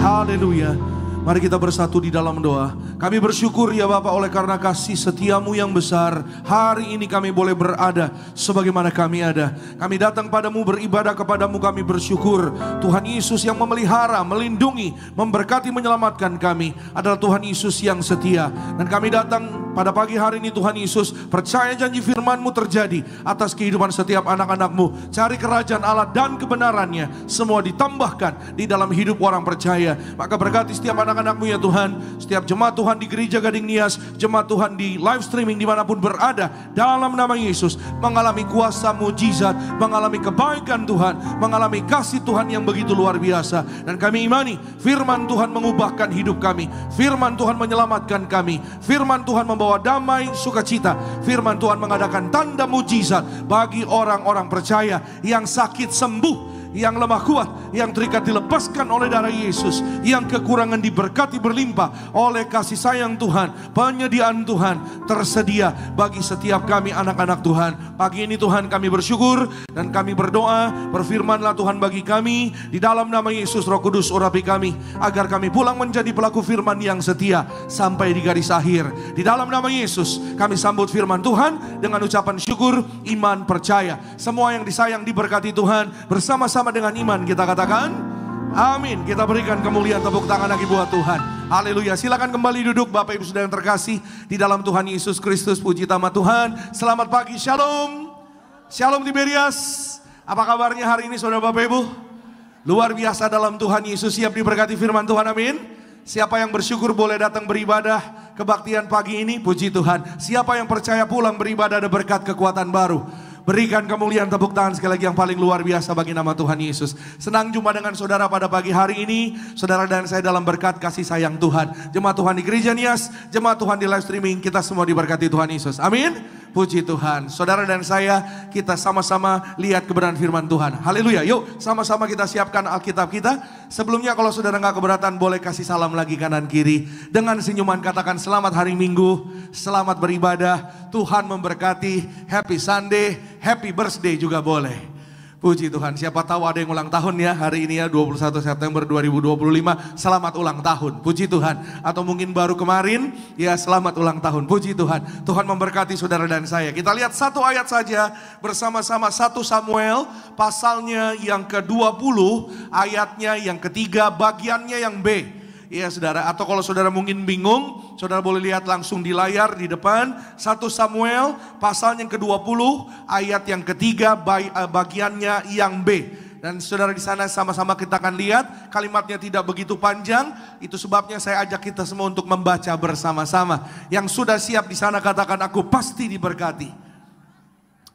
Haleluya. Mari kita bersatu di dalam doa. Kami bersyukur ya Bapa oleh karena kasih setiamu yang besar. Hari ini kami boleh berada sebagaimana kami ada. Kami datang padamu, beribadah kepadamu, kami bersyukur. Tuhan Yesus yang memelihara, melindungi, memberkati, menyelamatkan kami adalah Tuhan Yesus yang setia. Dan kami datang pada pagi hari ini Tuhan Yesus, percaya janji firman-Mu terjadi atas kehidupan setiap anak-anak-Mu. Cari kerajaan Allah dan kebenarannya, semua ditambahkan di dalam hidup orang percaya. Maka berkati setiap anak-anak-Mu ya Tuhan, setiap jemaat Tuhan di Gereja Gading Nias, jemaat Tuhan di live streaming dimanapun berada, dalam nama Yesus mengalami kuasa mujizat, mengalami kebaikan Tuhan, mengalami kasih Tuhan yang begitu luar biasa. Dan kami imani firman Tuhan mengubahkan hidup kami, firman Tuhan menyelamatkan kami, firman Tuhan membawa damai, sukacita, firman Tuhan mengadakan tanda mujizat bagi orang-orang percaya, yang sakit sembuh, yang lemah kuat, yang terikat dilepaskan oleh darah Yesus, yang kekurangan diberkati berlimpah oleh kasih sayang Tuhan. Penyediaan Tuhan tersedia bagi setiap kami anak-anak Tuhan. Pagi ini Tuhan kami bersyukur dan kami berdoa, berfirmanlah Tuhan bagi kami di dalam nama Yesus. Roh Kudus urapi kami agar kami pulang menjadi pelaku firman yang setia sampai di garis akhir. Di dalam nama Yesus kami sambut firman Tuhan dengan ucapan syukur, iman, percaya. Semua yang disayang diberkati Tuhan. Bersama-sama dengan iman kita katakan amin. Kita berikan kemuliaan, tepuk tangan lagi buat Tuhan. Haleluya. Silakan kembali duduk Bapak Ibu Saudara yang terkasih di dalam Tuhan Yesus Kristus. Puji nama Tuhan. Selamat pagi, shalom. Shalom Tiberias. Apa kabarnya hari ini Saudara Bapak Ibu? Luar biasa dalam Tuhan Yesus. Siap diberkati firman Tuhan, amin. Siapa yang bersyukur boleh datang beribadah kebaktian pagi ini, puji Tuhan. Siapa yang percaya pulang beribadah ada berkat kekuatan baru. Berikan kemuliaan, tepuk tangan sekali lagi yang paling luar biasa bagi nama Tuhan Yesus. Senang jumpa dengan saudara pada pagi hari ini. Saudara dan saya dalam berkat kasih sayang Tuhan. Jemaat Tuhan di Gereja Nias, jemaat Tuhan di live streaming, kita semua diberkati Tuhan Yesus. Amin. Puji Tuhan. Saudara dan saya, kita sama-sama lihat kebenaran firman Tuhan. Haleluya. Yuk sama-sama kita siapkan Alkitab kita. Sebelumnya kalau saudara gak keberatan, boleh kasih salam lagi kanan kiri. Dengan senyuman katakan selamat hari Minggu, selamat beribadah, Tuhan memberkati, happy Sunday, happy birthday juga boleh. Puji Tuhan. Siapa tahu ada yang ulang tahun ya hari ini ya, 21 September 2025. Selamat ulang tahun. Puji Tuhan. Atau mungkin baru kemarin ya, selamat ulang tahun. Puji Tuhan. Tuhan memberkati saudara dan saya. Kita lihat satu ayat saja bersama-sama, 1 Samuel pasalnya yang ke-20, ayatnya yang ketiga, bagiannya yang B. Ya saudara, atau kalau saudara mungkin bingung, saudara boleh lihat langsung di layar di depan. 1 Samuel pasal yang ke-20 ayat yang ketiga, bagiannya yang B. Dan saudara di sana sama-sama kita akan lihat, kalimatnya tidak begitu panjang. Itu sebabnya saya ajak kita semua untuk membaca bersama-sama. Yang sudah siap di sana katakan aku pasti diberkati.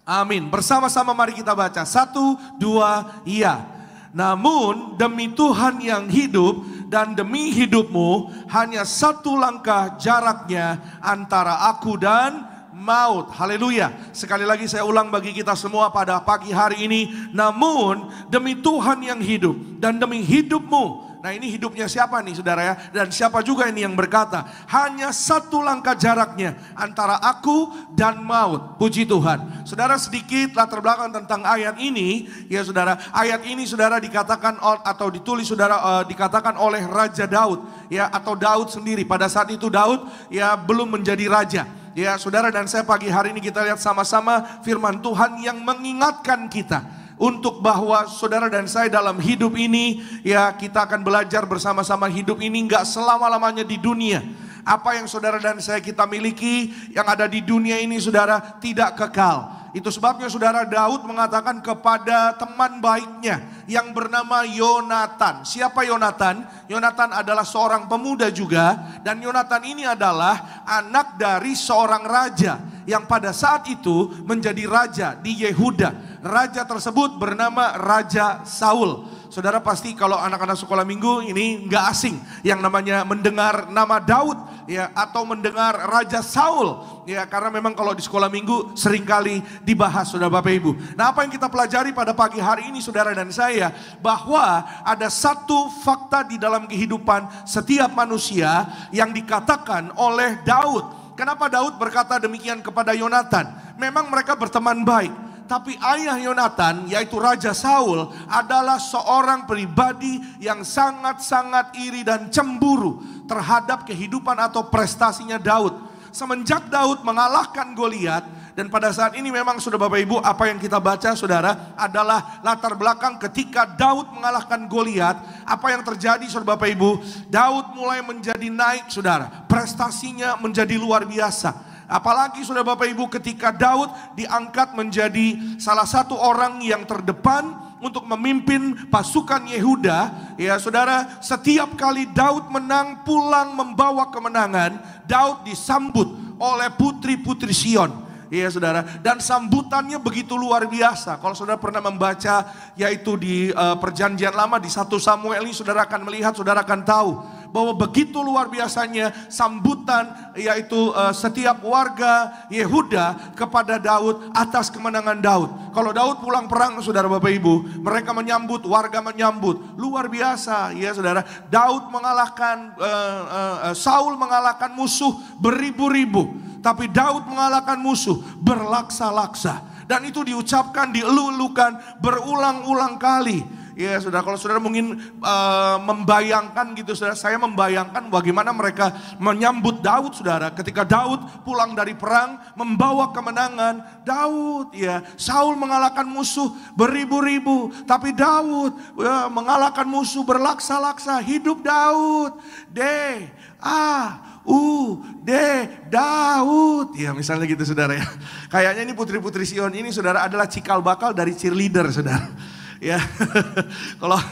Amin. Bersama-sama mari kita baca. 1, 2, iya. Namun demi Tuhan yang hidup dan demi hidupmu, hanya satu langkah jaraknya antara aku dan maut. Haleluya. Sekali lagi saya ulang bagi kita semua pada pagi hari ini. Namun demi Tuhan yang hidup dan demi hidupmu. Nah ini hidupnya siapa nih saudara ya? Dan siapa juga ini yang berkata, hanya satu langkah jaraknya antara aku dan maut. Puji Tuhan. Saudara, sedikit latar belakang tentang ayat ini. Ya saudara, ayat ini saudara dikatakan atau ditulis saudara dikatakan oleh Raja Daud. Ya, atau Daud sendiri. Pada saat itu Daud ya belum menjadi raja. Ya saudara dan saya pagi hari ini kita lihat sama-sama firman Tuhan yang mengingatkan kita. Untuk bahwa saudara dan saya dalam hidup ini, ya kita akan belajar bersama-sama hidup ini gak selama-lamanya di dunia. Apa yang saudara dan saya kita miliki, yang ada di dunia ini saudara tidak kekal. Itu sebabnya saudara Daud mengatakan kepada teman baiknya yang bernama Yonatan. Siapa Yonatan? Yonatan adalah seorang pemuda juga. Dan Yonatan ini adalah anak dari seorang raja yang pada saat itu menjadi raja di Yehuda. Raja tersebut bernama Raja Saul. Saudara pasti kalau anak-anak sekolah minggu ini nggak asing yang namanya mendengar nama Daud ya, atau mendengar Raja Saul ya, karena memang kalau di sekolah minggu seringkali dibahas saudara Bapak Ibu. Nah apa yang kita pelajari pada pagi hari ini saudara dan saya, bahwa ada satu fakta di dalam kehidupan setiap manusia yang dikatakan oleh Daud. Kenapa Daud berkata demikian kepada Yonatan? Memang mereka berteman baik. Tapi ayah Yonatan, yaitu Raja Saul, adalah seorang pribadi yang sangat-sangat iri dan cemburu terhadap kehidupan atau prestasinya Daud. Semenjak Daud mengalahkan Goliat, dan pada saat ini memang sudah Bapak Ibu, apa yang kita baca saudara adalah latar belakang ketika Daud mengalahkan Goliat. Apa yang terjadi saudara Bapak Ibu? Daud mulai menjadi naik saudara, prestasinya menjadi luar biasa. Apalagi saudara Bapak Ibu, ketika Daud diangkat menjadi salah satu orang yang terdepan untuk memimpin pasukan Yehuda. Ya saudara, setiap kali Daud menang, pulang membawa kemenangan, Daud disambut oleh putri-putri Sion. Iya saudara, dan sambutannya begitu luar biasa. Kalau saudara pernah membaca yaitu di perjanjian lama di 1 Samuel ini, saudara akan melihat, saudara akan tahu bahwa begitu luar biasanya sambutan yaitu setiap warga Yehuda kepada Daud atas kemenangan Daud. Kalau Daud pulang perang saudara Bapak Ibu, mereka menyambut, warga menyambut, luar biasa ya saudara. Daud mengalahkan Saul mengalahkan musuh beribu-ribu. Tapi Daud mengalahkan musuh berlaksa-laksa. Dan itu diucapkan, dielu-elukan berulang-ulang kali. Ya saudara, kalau saudara mungkin membayangkan gitu saudara, saya membayangkan bagaimana mereka menyambut Daud saudara. Ketika Daud pulang dari perang membawa kemenangan. Daud ya, Saul mengalahkan musuh beribu-ribu. Tapi Daud ya, mengalahkan musuh berlaksa-laksa. Hidup Daud. Daud. Ya misalnya gitu saudara ya. Kayaknya ini putri-putri Sion ini saudara adalah cikal bakal dari cheerleader saudara. Ya, kalau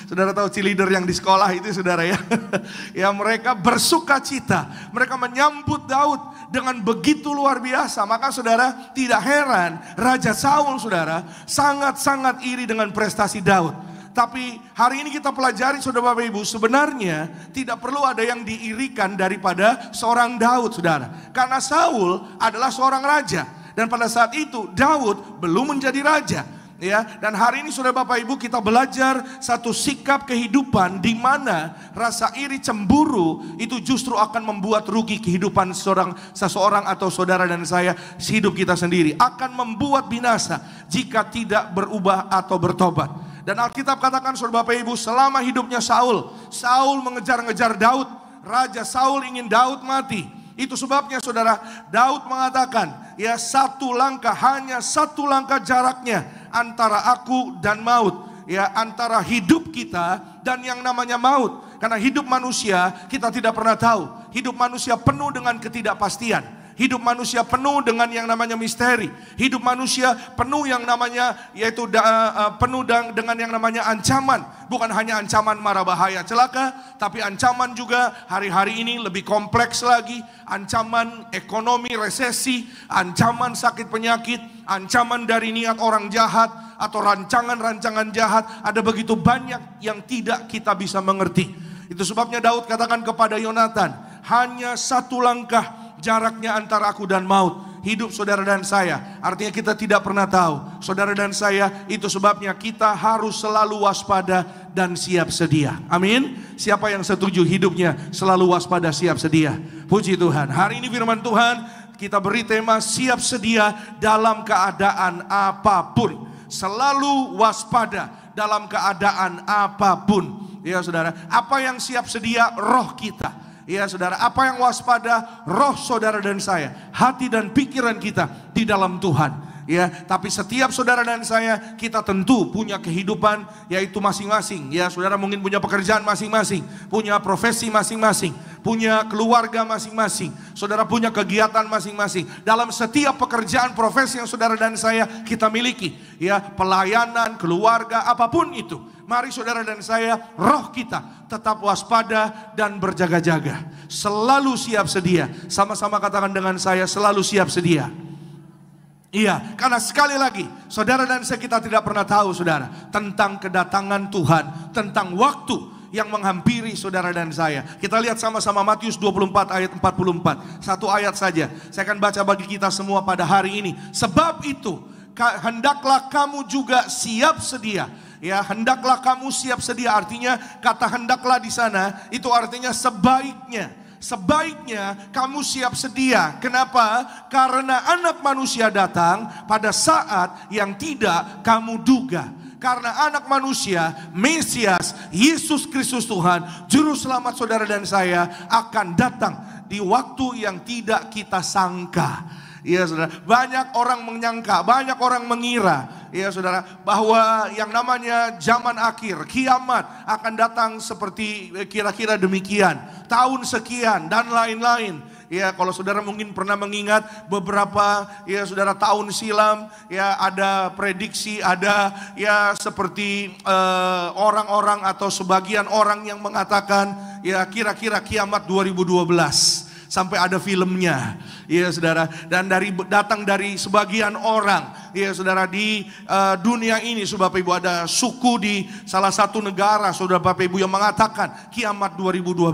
saudara tahu cheerleader yang di sekolah itu saudara ya. Ya mereka bersuka cita. Mereka menyambut Daud dengan begitu luar biasa. Maka saudara tidak heran Raja Saul saudara sangat-sangat iri dengan prestasi Daud. Tapi hari ini kita pelajari saudara Bapak Ibu, sebenarnya tidak perlu ada yang diirikan daripada seorang Daud saudara. Karena Saul adalah seorang raja. Dan pada saat itu Daud belum menjadi raja. Ya, dan hari ini saudara Bapak Ibu kita belajar satu sikap kehidupan di mana rasa iri cemburu itu justru akan membuat rugi kehidupan seseorang atau saudara dan saya, hidup kita sendiri. Akan membuat binasa jika tidak berubah atau bertobat. Dan Alkitab katakan saudara Bapak Ibu, selama hidupnya Saul mengejar-ngejar Daud. Raja Saul ingin Daud mati. Itu sebabnya saudara, Daud mengatakan, ya hanya satu langkah jaraknya antara aku dan maut. Ya antara hidup kita dan yang namanya maut. Karena hidup manusia kita tidak pernah tahu. Hidup manusia penuh dengan ketidakpastian. Hidup manusia penuh dengan yang namanya misteri. Hidup manusia penuh yang namanya penuh dengan yang namanya ancaman. Bukan hanya ancaman mara bahaya celaka, tapi ancaman juga hari-hari ini lebih kompleks lagi. Ancaman ekonomi resesi, ancaman sakit penyakit, ancaman dari niat orang jahat atau rancangan-rancangan jahat. Ada begitu banyak yang tidak kita bisa mengerti. Itu sebabnya Daud katakan kepada Yonatan, hanya satu langkah jaraknya antara aku dan maut. Hidup saudara dan saya, artinya kita tidak pernah tahu. Saudara dan saya, itu sebabnya kita harus selalu waspada dan siap sedia. Amin. Siapa yang setuju hidupnya selalu waspada, siap sedia? Puji Tuhan. Hari ini firman Tuhan kita beri tema siap sedia dalam keadaan apapun. Selalu waspada dalam keadaan apapun. Ya saudara, apa yang siap sedia? Roh kita. Ya saudara, apa yang waspada? Roh saudara dan saya, hati dan pikiran kita di dalam Tuhan. Ya, tapi setiap saudara dan saya, kita tentu punya kehidupan yaitu masing-masing. Ya, saudara mungkin punya pekerjaan masing-masing, punya profesi masing-masing, punya keluarga masing-masing. Saudara punya kegiatan masing-masing. Dalam setiap pekerjaan, profesi yang saudara dan saya kita miliki, ya, pelayanan, keluarga, apapun itu. Mari saudara dan saya, roh kita tetap waspada dan berjaga-jaga. Selalu siap sedia. Sama-sama katakan dengan saya, selalu siap sedia. Iya, karena sekali lagi, saudara dan saya kita tidak pernah tahu saudara, tentang kedatangan Tuhan, tentang waktu yang menghampiri saudara dan saya. Kita lihat sama-sama Matius 24 ayat 44. Satu ayat saja, saya akan baca bagi kita semua pada hari ini. Sebab itu, hendaklah kamu juga siap sedia. Ya, hendaklah kamu siap sedia, artinya kata hendaklah di sana itu artinya sebaiknya. sebaiknya kamu siap sedia. Kenapa? Karena Anak Manusia datang pada saat yang tidak kamu duga. Karena Anak Manusia, Mesias, Yesus Kristus Tuhan, Juru Selamat saudara dan saya akan datang di waktu yang tidak kita sangka. Ya saudara, banyak orang menyangka, banyak orang mengira, ya saudara, bahwa yang namanya zaman akhir, kiamat akan datang seperti kira-kira demikian, tahun sekian dan lain-lain. Ya, kalau saudara mungkin pernah mengingat beberapa ya saudara tahun silam, ya ada prediksi, ada ya seperti orang-orang atau sebagian orang yang mengatakan ya kira-kira kiamat 2012. Sampai ada filmnya, ya saudara. Dan datang dari sebagian orang, ya saudara, di dunia ini, saudara Bapak Ibu, ada suku di salah satu negara, saudara Bapak Ibu, yang mengatakan kiamat 2012.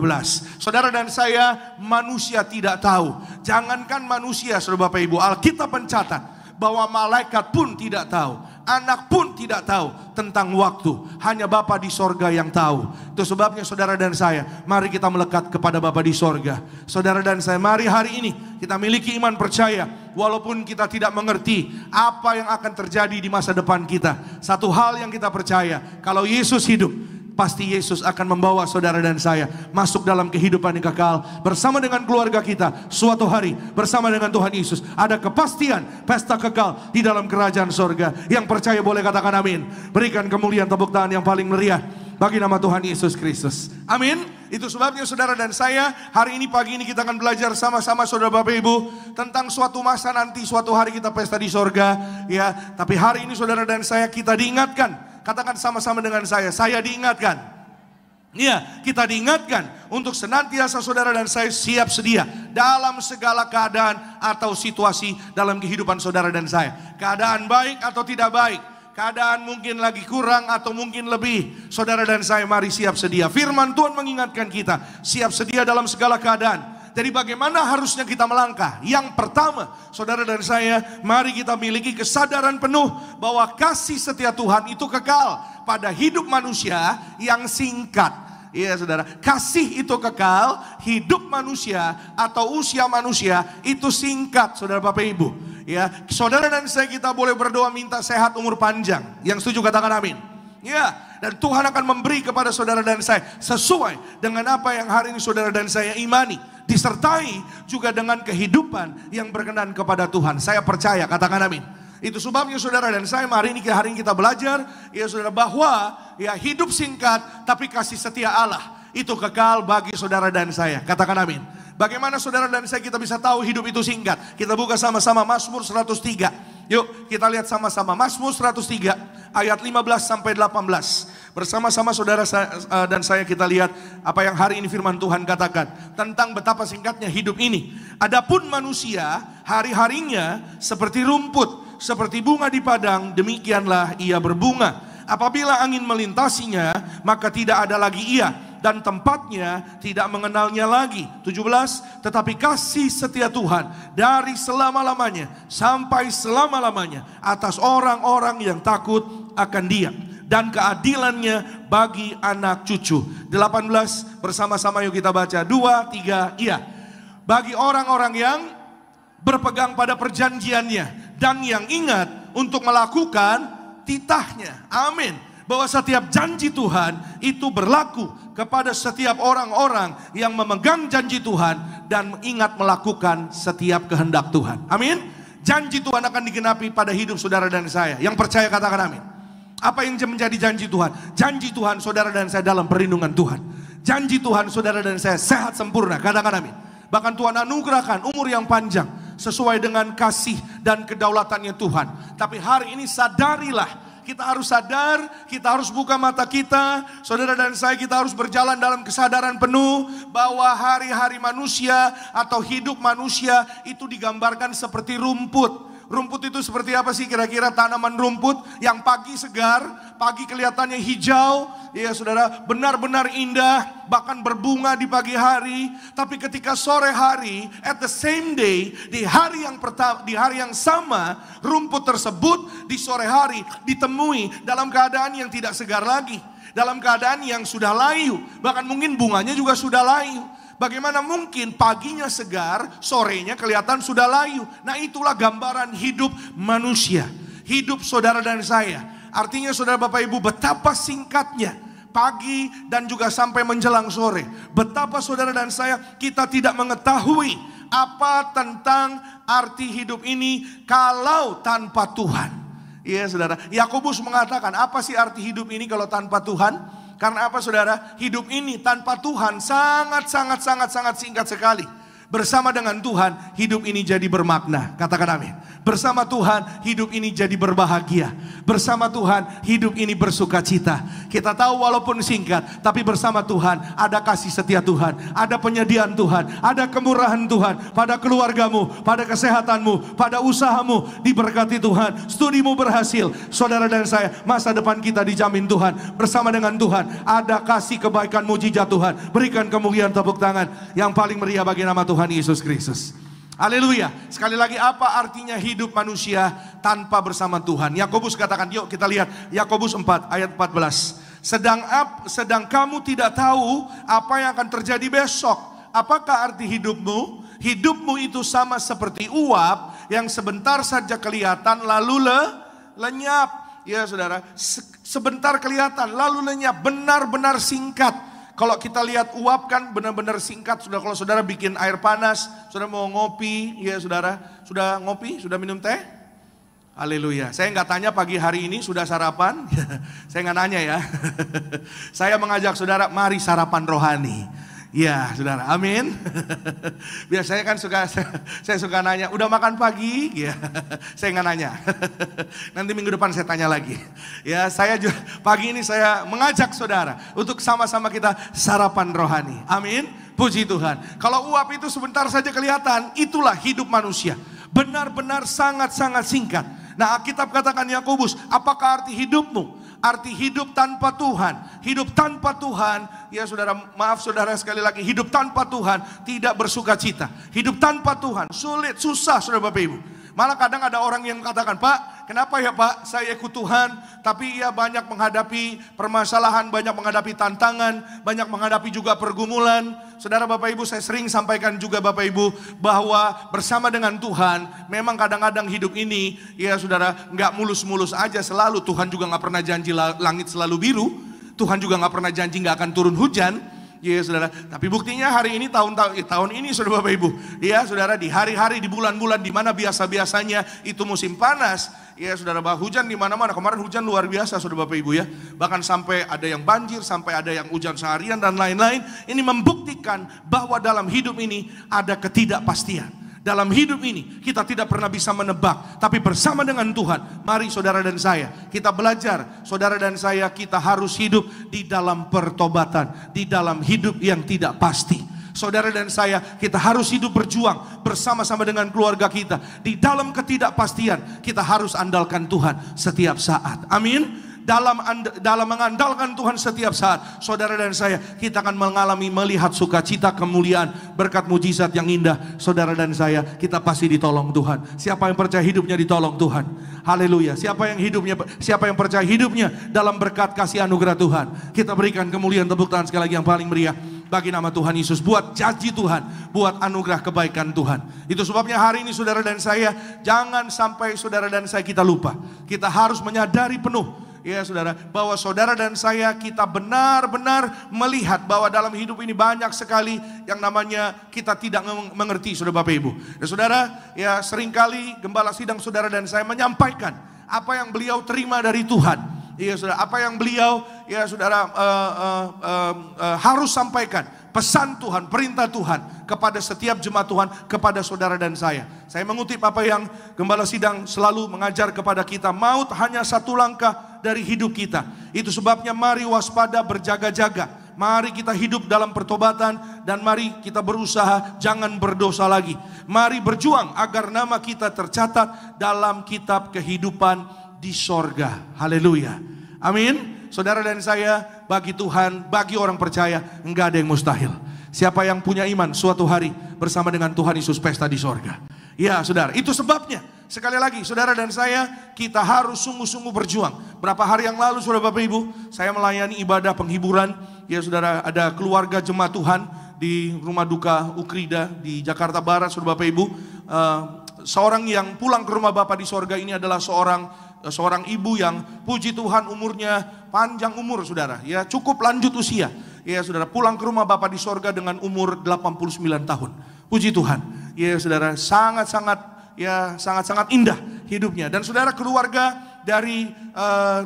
Saudara dan saya, manusia tidak tahu. Jangankan manusia, saudara Bapak Ibu, Alkitab mencatat bahwa malaikat pun tidak tahu, anak pun tidak tahu tentang waktu. Hanya Bapa di sorga yang tahu. Itu sebabnya saudara dan saya, mari kita melekat kepada Bapa di sorga. Saudara dan saya, mari hari ini kita miliki iman percaya. Walaupun kita tidak mengerti apa yang akan terjadi di masa depan kita, satu hal yang kita percaya, kalau Yesus hidup, pasti Yesus akan membawa saudara dan saya masuk dalam kehidupan yang kekal bersama dengan keluarga kita. Suatu hari bersama dengan Tuhan Yesus ada kepastian pesta kekal di dalam kerajaan sorga. Yang percaya boleh katakan amin. Berikan kemuliaan tepuk tangan yang paling meriah bagi nama Tuhan Yesus Kristus. Amin. Itu sebabnya saudara dan saya, hari ini pagi ini kita akan belajar sama-sama saudara Bapak Ibu tentang suatu masa nanti, suatu hari kita pesta di sorga, ya. Tapi hari ini saudara dan saya kita diingatkan. Katakan sama-sama dengan saya diingatkan. Ya, kita diingatkan untuk senantiasa saudara dan saya siap sedia dalam segala keadaan atau situasi dalam kehidupan saudara dan saya. Keadaan baik atau tidak baik, keadaan mungkin lagi kurang atau mungkin lebih, saudara dan saya mari siap sedia. Firman Tuhan mengingatkan kita siap sedia dalam segala keadaan. Jadi bagaimana harusnya kita melangkah? Yang pertama, saudara dan saya, mari kita miliki kesadaran penuh bahwa kasih setia Tuhan itu kekal pada hidup manusia yang singkat. Iya saudara, kasih itu kekal, hidup manusia atau usia manusia itu singkat, saudara Bapak Ibu. Ya, saudara dan saya kita boleh berdoa minta sehat umur panjang. Yang setuju katakan amin. Ya, dan Tuhan akan memberi kepada saudara dan saya sesuai dengan apa yang hari ini saudara dan saya imani. Disertai juga dengan kehidupan yang berkenan kepada Tuhan. Saya percaya, katakan amin. Itu sebabnya saudara dan saya hari ini kita belajar ya saudara, bahwa ya hidup singkat tapi kasih setia Allah itu kekal bagi saudara dan saya. Katakan amin. Bagaimana saudara dan saya kita bisa tahu hidup itu singkat? Kita buka sama-sama Mazmur 103. Yuk kita lihat sama-sama Mazmur 103 ayat 15 sampai 18. Bersama-sama saudara dan saya kita lihat apa yang hari ini firman Tuhan katakan tentang betapa singkatnya hidup ini. Adapun manusia hari-harinya seperti rumput, seperti bunga di padang, demikianlah ia berbunga. Apabila angin melintasinya, maka tidak ada lagi ia, dan tempatnya tidak mengenalnya lagi. 17, tetapi kasih setia Tuhan dari selama-lamanya sampai selama-lamanya atas orang-orang yang takut akan Dia, dan keadilannya bagi anak cucu. 18, bersama-sama yuk kita baca. 2, 3, iya. Bagi orang-orang yang berpegang pada perjanjiannya dan yang ingat untuk melakukan titahnya. Amin. Bahwa setiap janji Tuhan itu berlaku kepada setiap orang-orang yang memegang janji Tuhan dan ingat melakukan setiap kehendak Tuhan. Amin. Janji Tuhan akan digenapi pada hidup saudara dan saya. Yang percaya katakan amin. Apa yang menjadi janji Tuhan? Janji Tuhan saudara dan saya dalam perlindungan Tuhan. Janji Tuhan saudara dan saya sehat sempurna. Katakan amin. Bahkan Tuhan anugerahkan umur yang panjang sesuai dengan kasih dan kedaulatannya Tuhan. Tapi hari ini sadarilah, kita harus sadar, kita harus buka mata kita, saudara dan saya, kita harus berjalan dalam kesadaran penuh bahwa hari-hari manusia atau hidup manusia itu digambarkan seperti rumput. Rumput itu seperti apa sih kira-kira? Tanaman rumput yang pagi segar, pagi kelihatannya hijau, ya saudara, benar-benar indah, bahkan berbunga di pagi hari. Tapi ketika sore hari, at the same day, di hari yang sama, rumput tersebut di sore hari ditemui dalam keadaan yang tidak segar lagi. dalam keadaan yang sudah layu, bahkan mungkin bunganya juga sudah layu. Bagaimana mungkin paginya segar, sorenya kelihatan sudah layu. Nah, itulah gambaran hidup manusia, hidup saudara dan saya. Artinya saudara Bapak Ibu, betapa singkatnya pagi dan juga sampai menjelang sore. Betapa saudara dan saya kita tidak mengetahui apa tentang arti hidup ini kalau tanpa Tuhan. Iya saudara, Yakobus mengatakan apa sih arti hidup ini kalau tanpa Tuhan? Karena apa saudara? Hidup ini tanpa Tuhan sangat singkat sekali. Bersama dengan Tuhan hidup ini jadi bermakna. Katakan amin. Bersama Tuhan hidup ini jadi berbahagia. Bersama Tuhan hidup ini bersuka cita. Kita tahu walaupun singkat, tapi bersama Tuhan ada kasih setia Tuhan, ada penyediaan Tuhan, ada kemurahan Tuhan pada keluargamu, pada kesehatanmu, pada usahamu. Diberkati Tuhan, studimu berhasil. Saudara dan saya, masa depan kita dijamin Tuhan. Bersama dengan Tuhan ada kasih kebaikan mujizat Tuhan. Berikan kemuliaan tepuk tangan yang paling meriah bagi nama Tuhan Yesus Kristus. Haleluya. Sekali lagi, apa artinya hidup manusia tanpa bersama Tuhan? Yakobus katakan, yuk kita lihat Yakobus 4 ayat 14. Sedang kamu tidak tahu apa yang akan terjadi besok. Apakah arti hidupmu? Hidupmu itu sama seperti uap yang sebentar saja kelihatan lalu lenyap. Ya saudara, sebentar kelihatan lalu lenyap, benar-benar singkat. Kalau kita lihat uap kan benar-benar singkat. Sudah, kalau saudara bikin air panas, saudara mau ngopi, ya saudara, sudah ngopi, sudah minum teh? Haleluya. Saya nggak tanya pagi hari ini sudah sarapan, saya nggak nanya ya. Saya mengajak saudara, mari sarapan rohani. Ya saudara, amin. Biasanya kan saya suka nanya, udah makan pagi? Ya, saya nggak nanya. Nanti minggu depan saya tanya lagi. Ya, saya juga pagi ini saya mengajak saudara untuk sama-sama kita sarapan rohani. Amin. Puji Tuhan. Kalau uap itu sebentar saja kelihatan, itulah hidup manusia. Benar-benar sangat-sangat singkat. Nah, Alkitab katakan Yakobus, apakah arti hidupmu? Arti hidup tanpa Tuhan. Hidup tanpa Tuhan, ya saudara, maaf saudara sekali lagi, hidup tanpa Tuhan tidak bersuka cita. Hidup tanpa Tuhan sulit, susah saudara Bapak Ibu. Malah kadang ada orang yang katakan, Pak, kenapa ya Pak saya ikut Tuhan, tapi ia banyak menghadapi permasalahan, banyak menghadapi tantangan, banyak menghadapi juga pergumulan. Saudara Bapak Ibu, saya sering sampaikan juga Bapak Ibu, bahwa bersama dengan Tuhan, memang kadang-kadang hidup ini, ya saudara, nggak mulus-mulus aja selalu. Tuhan juga nggak pernah janji langit selalu biru. Tuhan juga nggak pernah janji nggak akan turun hujan. Ya saudara, tapi buktinya hari ini tahun ini saudara Bapak Ibu, ya saudara, di hari-hari, di bulan-bulan di mana biasa-biasanya itu musim panas, ya saudara, hujan di mana-mana. Kemarin hujan luar biasa saudara Bapak Ibu ya, bahkan sampai ada yang banjir, sampai ada yang hujan seharian dan lain-lain. Ini membuktikan bahwa dalam hidup ini ada ketidakpastian. Dalam hidup ini kita tidak pernah bisa menebak, tapi bersama dengan Tuhan, mari saudara dan saya, kita belajar, saudara dan saya, kita harus hidup di dalam pertobatan, di dalam hidup yang tidak pasti. Saudara dan saya, kita harus hidup berjuang bersama-sama dengan keluarga kita. Di dalam ketidakpastian, kita harus andalkan Tuhan setiap saat. Amin. Dalam mengandalkan Tuhan setiap saat, saudara dan saya, kita akan melihat sukacita, kemuliaan, berkat mujizat yang indah. Saudara dan saya, kita pasti ditolong Tuhan. Siapa yang percaya hidupnya ditolong Tuhan? Haleluya. Siapa yang percaya hidupnya dalam berkat kasih anugerah Tuhan? Kita berikan kemuliaan, tepuk tangan sekali lagi yang paling meriah bagi nama Tuhan Yesus, buat janji Tuhan, buat anugerah kebaikan Tuhan. Itu sebabnya hari ini saudara dan saya, jangan sampai saudara dan saya kita lupa. Kita harus menyadari penuh, ya saudara, bahwa saudara dan saya, kita benar-benar melihat bahwa dalam hidup ini banyak sekali yang namanya kita tidak mengerti, saudara Bapak Ibu. Ya saudara, ya seringkali gembala sidang saudara dan saya menyampaikan apa yang beliau terima dari Tuhan. Ya saudara, apa yang beliau, ya saudara, harus sampaikan. Pesan Tuhan, perintah Tuhan kepada setiap jemaat Tuhan, kepada saudara dan saya. Saya mengutip apa yang gembala sidang selalu mengajar kepada kita. Maut hanya satu langkah dari hidup kita. Itu sebabnya mari waspada, berjaga-jaga. Mari kita hidup dalam pertobatan, dan mari kita berusaha jangan berdosa lagi. Mari berjuang agar nama kita tercatat dalam kitab kehidupan di sorga. Haleluya. Amin. Saudara dan saya, bagi Tuhan, bagi orang percaya, enggak ada yang mustahil. Siapa yang punya iman, suatu hari bersama dengan Tuhan Yesus pesta di sorga. Ya saudara, itu sebabnya Sekali lagi, saudara dan saya, kita harus sungguh-sungguh berjuang. Berapa hari yang lalu, saudara Bapak Ibu, saya melayani ibadah penghiburan. Ya saudara, ada keluarga jemaat Tuhan di Rumah Duka Ukrida di Jakarta Barat, saudara Bapak Ibu. Seorang yang pulang ke rumah Bapa di sorga ini adalah seorang ibu yang puji Tuhan umurnya panjang umur, saudara. Ya, cukup lanjut usia. Ya saudara, pulang ke rumah Bapa di sorga dengan umur 89 tahun. Puji Tuhan. Ya saudara, sangat-sangat indah hidupnya. Dan saudara, keluarga dari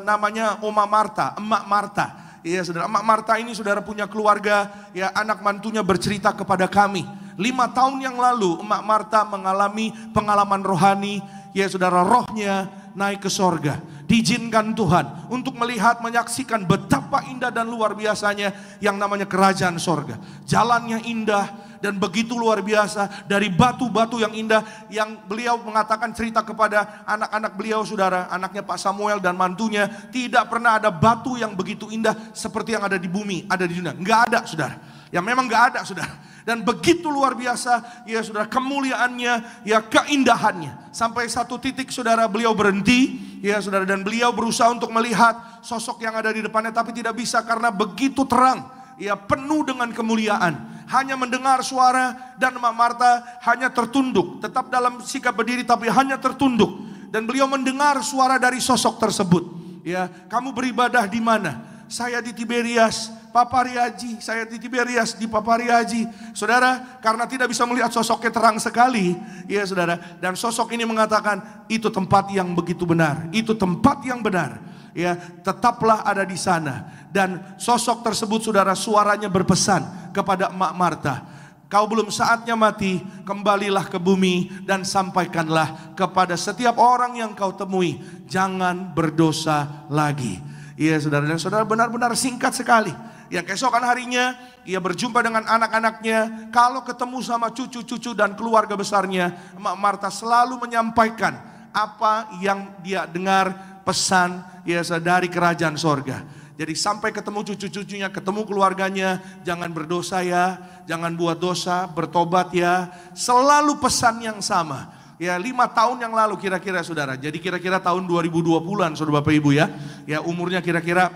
namanya Oma Marta, Emak Marta. Ya saudara, Emak Marta ini saudara punya keluarga, ya anak mantunya bercerita kepada kami. 5 tahun yang lalu Emak Marta mengalami pengalaman rohani. Ya saudara, rohnya naik ke sorga. Diizinkan Tuhan untuk melihat, menyaksikan betapa indah dan luar biasanya yang namanya kerajaan sorga. Jalannya indah dan begitu luar biasa, dari batu-batu yang indah, yang beliau mengatakan cerita kepada anak-anak beliau, saudara, anaknya Pak Samuel dan mantunya, tidak pernah ada batu yang begitu indah seperti yang ada di bumi, ada di dunia. Enggak ada, saudara. Ya memang enggak ada, saudara. Dan begitu luar biasa, ya saudara, kemuliaannya, ya keindahannya. Sampai satu titik, saudara, beliau berhenti, ya saudara, dan beliau berusaha untuk melihat sosok yang ada di depannya, tapi tidak bisa karena begitu terang, ya penuh dengan kemuliaan. Hanya mendengar suara, dan Emak Marta hanya tertunduk, tetap dalam sikap berdiri tapi hanya tertunduk. Dan beliau mendengar suara dari sosok tersebut. Ya, kamu beribadah di mana? Saya di Tiberias, Papariaji. Saya di Tiberias, di Papariaji. Saudara, karena tidak bisa melihat sosoknya terang sekali, ya saudara, dan sosok ini mengatakan, itu tempat yang begitu benar, itu tempat yang benar. Ya, tetaplah ada di sana. Dan sosok tersebut, saudara, suaranya berpesan kepada Emak Marta, kau belum saatnya mati, kembalilah ke bumi dan sampaikanlah kepada setiap orang yang kau temui, jangan berdosa lagi. Iya saudara, dan saudara, benar-benar singkat sekali. Ya, keesokan harinya ia berjumpa dengan anak-anaknya. Kalau ketemu sama cucu-cucu dan keluarga besarnya, Emak Marta selalu menyampaikan apa yang dia dengar, pesan, ya, dari kerajaan sorga. Jadi sampai ketemu cucu-cucunya, ketemu keluarganya, jangan berdosa ya, jangan buat dosa, bertobat ya. Selalu pesan yang sama. Ya, 5 tahun yang lalu kira-kira, saudara. Jadi kira-kira tahun 2020-an, saudara Bapak Ibu ya. Ya, umurnya kira-kira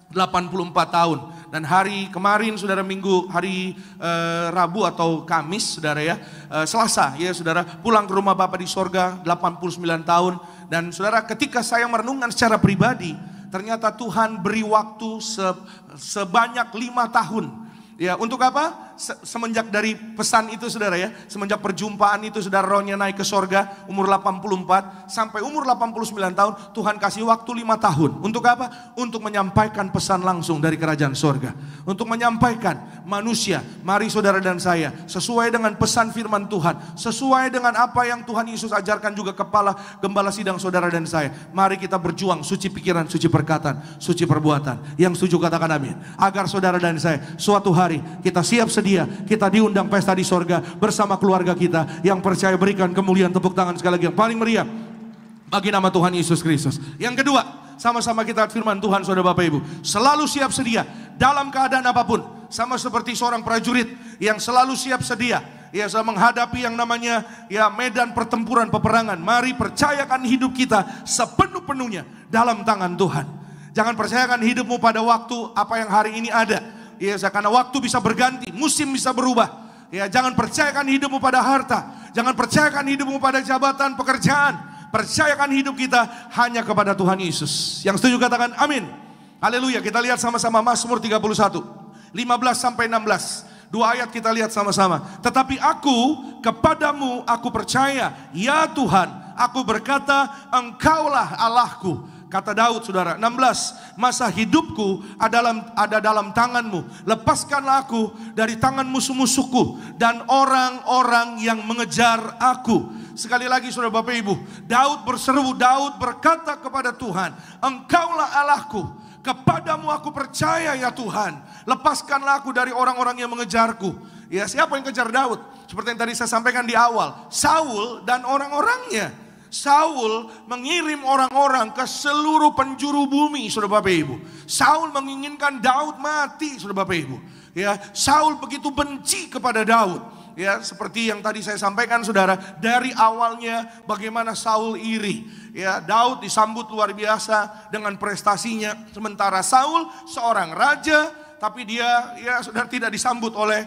84 tahun. Dan hari kemarin, saudara, hari Rabu atau Kamis, saudara ya, Selasa ya saudara, pulang ke rumah Bapa di sorga, 89 tahun. Dan saudara, ketika saya merenungkan secara pribadi, ternyata Tuhan beri waktu sebanyak 5 tahun. Ya, untuk apa? Semenjak dari pesan itu, saudara ya, semenjak perjumpaan itu, saudara, rohnya naik ke sorga, umur 84 sampai umur 89 tahun, Tuhan kasih waktu 5 tahun. Untuk apa? Untuk menyampaikan pesan langsung dari kerajaan sorga. Untuk menyampaikan manusia, mari saudara dan saya, sesuai dengan pesan firman Tuhan, sesuai dengan apa yang Tuhan Yesus ajarkan juga kepala gembala sidang saudara dan saya. Mari kita berjuang, suci pikiran, suci perkataan, suci perbuatan. Yang setuju katakan amin. Agar saudara dan saya, suatu hari kita siap sedia, kita diundang pesta di sorga bersama keluarga kita. Yang percaya berikan kemuliaan, tepuk tangan sekali lagi yang paling meriah bagi nama Tuhan Yesus Kristus. Yang kedua, sama-sama kita firman Tuhan, saudara Bapak Ibu, selalu siap sedia dalam keadaan apapun. Sama seperti seorang prajurit yang selalu siap sedia, ya, menghadapi yang namanya, ya, medan pertempuran, peperangan. Mari percayakan hidup kita sepenuh-penuhnya dalam tangan Tuhan. Jangan percayakan hidupmu pada waktu apa yang hari ini ada. Ya, karena waktu bisa berganti, musim bisa berubah. Ya, jangan percayakan hidupmu pada harta, jangan percayakan hidupmu pada jabatan, pekerjaan. Percayakan hidup kita hanya kepada Tuhan Yesus. Yang setuju katakan amin. Haleluya. Kita lihat sama-sama Mazmur 31 15 sampai 16. 2 ayat kita lihat sama-sama. Tetapi kepadamu aku percaya, ya Tuhan, aku berkata, Engkaulah Allahku. Kata Daud, saudara, 16, masa hidupku ada dalam tanganmu. Lepaskanlah aku dari tangan musuh-musuhku dan orang-orang yang mengejar aku. Sekali lagi, saudara Bapak Ibu, Daud berseru, Daud berkata kepada Tuhan, Engkaulah Allahku, kepadamu aku percaya ya Tuhan. Lepaskanlah aku dari orang-orang yang mengejarku. Ya, siapa yang kejar Daud? Seperti yang tadi saya sampaikan di awal, Saul dan orang-orangnya. Saul mengirim orang-orang ke seluruh penjuru bumi, saudara Bapak Ibu. Saul menginginkan Daud mati, saudara Bapak Ibu. Ya, Saul begitu benci kepada Daud. Ya, seperti yang tadi saya sampaikan saudara, dari awalnya bagaimana Saul iri. Ya, Daud disambut luar biasa dengan prestasinya, sementara Saul seorang raja, tapi dia ya saudara tidak disambut oleh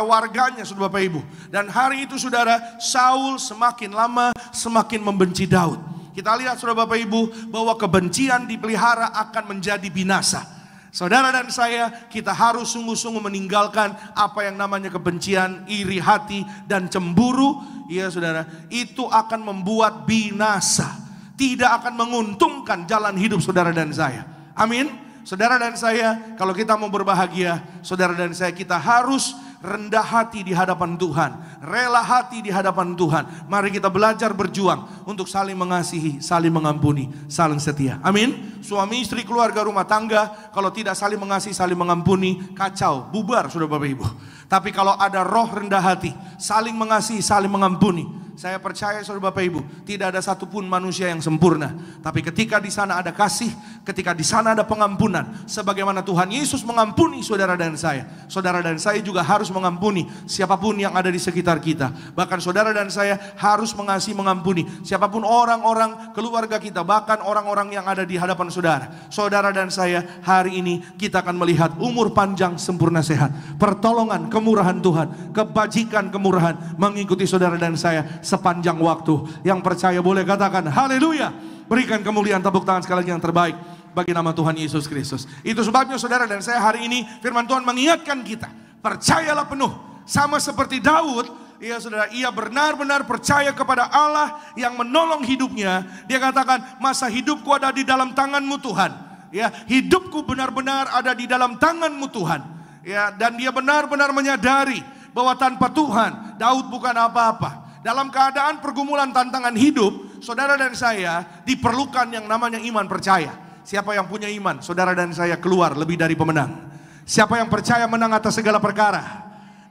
warganya, saudara Bapak Ibu. Dan hari itu saudara, Saul semakin lama semakin membenci Daud. Kita lihat saudara Bapak Ibu bahwa kebencian dipelihara akan menjadi binasa. Saudara dan saya, kita harus sungguh-sungguh meninggalkan apa yang namanya kebencian, iri hati, dan cemburu. Ya saudara, itu akan membuat binasa. Tidak akan menguntungkan jalan hidup saudara dan saya. Amin. Saudara dan saya, kalau kita mau berbahagia, saudara dan saya, kita harus rendah hati di hadapan Tuhan, rela hati di hadapan Tuhan. Mari kita belajar berjuang untuk saling mengasihi, saling mengampuni, saling setia. Amin. Suami istri, keluarga, rumah tangga, kalau tidak saling mengasihi, saling mengampuni, kacau, bubar saudara Bapak Ibu. Tapi kalau ada roh rendah hati, saling mengasihi, saling mengampuni, saya percaya saudara Bapak Ibu, tidak ada satupun manusia yang sempurna. Tapi ketika di sana ada kasih, ketika di sana ada pengampunan, sebagaimana Tuhan Yesus mengampuni saudara dan saya juga harus mengampuni siapapun yang ada di sekitar kita. Bahkan saudara dan saya harus mengasihi, mengampuni siapapun orang-orang keluarga kita, bahkan orang-orang yang ada di hadapan saudara. Saudara dan saya, hari ini kita akan melihat umur panjang, sempurna, sehat, pertolongan, kemurahan Tuhan, kebajikan, kemurahan mengikuti saudara dan saya sepanjang waktu. Yang percaya boleh katakan haleluya. Berikan kemuliaan, tepuk tangan sekali lagi yang terbaik bagi nama Tuhan Yesus Kristus. Itu sebabnya saudara dan saya, hari ini firman Tuhan mengingatkan kita, percayalah penuh sama seperti Daud. Ya saudara, ia benar-benar percaya kepada Allah yang menolong hidupnya. Dia katakan, masa hidupku ada di dalam tangan-Mu Tuhan. Ya, hidupku benar-benar ada di dalam tangan-Mu Tuhan. Ya, dan dia benar-benar menyadari bahwa tanpa Tuhan Daud bukan apa-apa. Dalam keadaan pergumulan tantangan hidup, saudara dan saya diperlukan yang namanya iman percaya. Siapa yang punya iman, saudara dan saya keluar lebih dari pemenang. Siapa yang percaya menang atas segala perkara.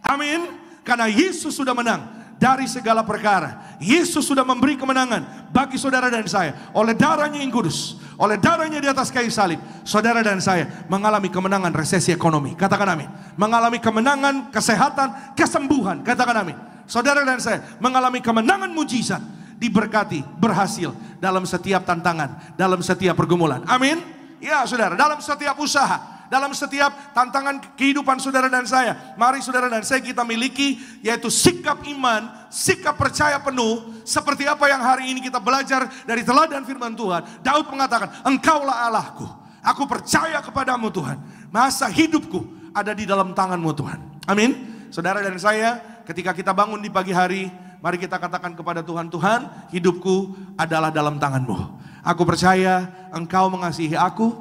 Amin. Karena Yesus sudah menang dari segala perkara. Yesus sudah memberi kemenangan bagi saudara dan saya. Oleh darahnya yang kudus, oleh darahnya di atas kayu salib, saudara dan saya mengalami kemenangan resesi ekonomi. Katakan amin. Mengalami kemenangan kesehatan, kesembuhan. Katakan amin. Saudara dan saya mengalami kemenangan mujizat, diberkati, berhasil dalam setiap tantangan, dalam setiap pergumulan. Amin. Ya saudara, dalam setiap usaha, dalam setiap tantangan kehidupan saudara dan saya, mari saudara dan saya kita miliki, yaitu sikap iman, sikap percaya penuh, seperti apa yang hari ini kita belajar dari teladan firman Tuhan. Daud mengatakan, Engkaulah Allahku, aku percaya kepadamu Tuhan, masa hidupku ada di dalam tangan-Mu Tuhan. Amin. Saudara dan saya, ketika kita bangun di pagi hari, mari kita katakan kepada Tuhan, Tuhan, hidupku adalah dalam tangan-Mu. Aku percaya Engkau mengasihi aku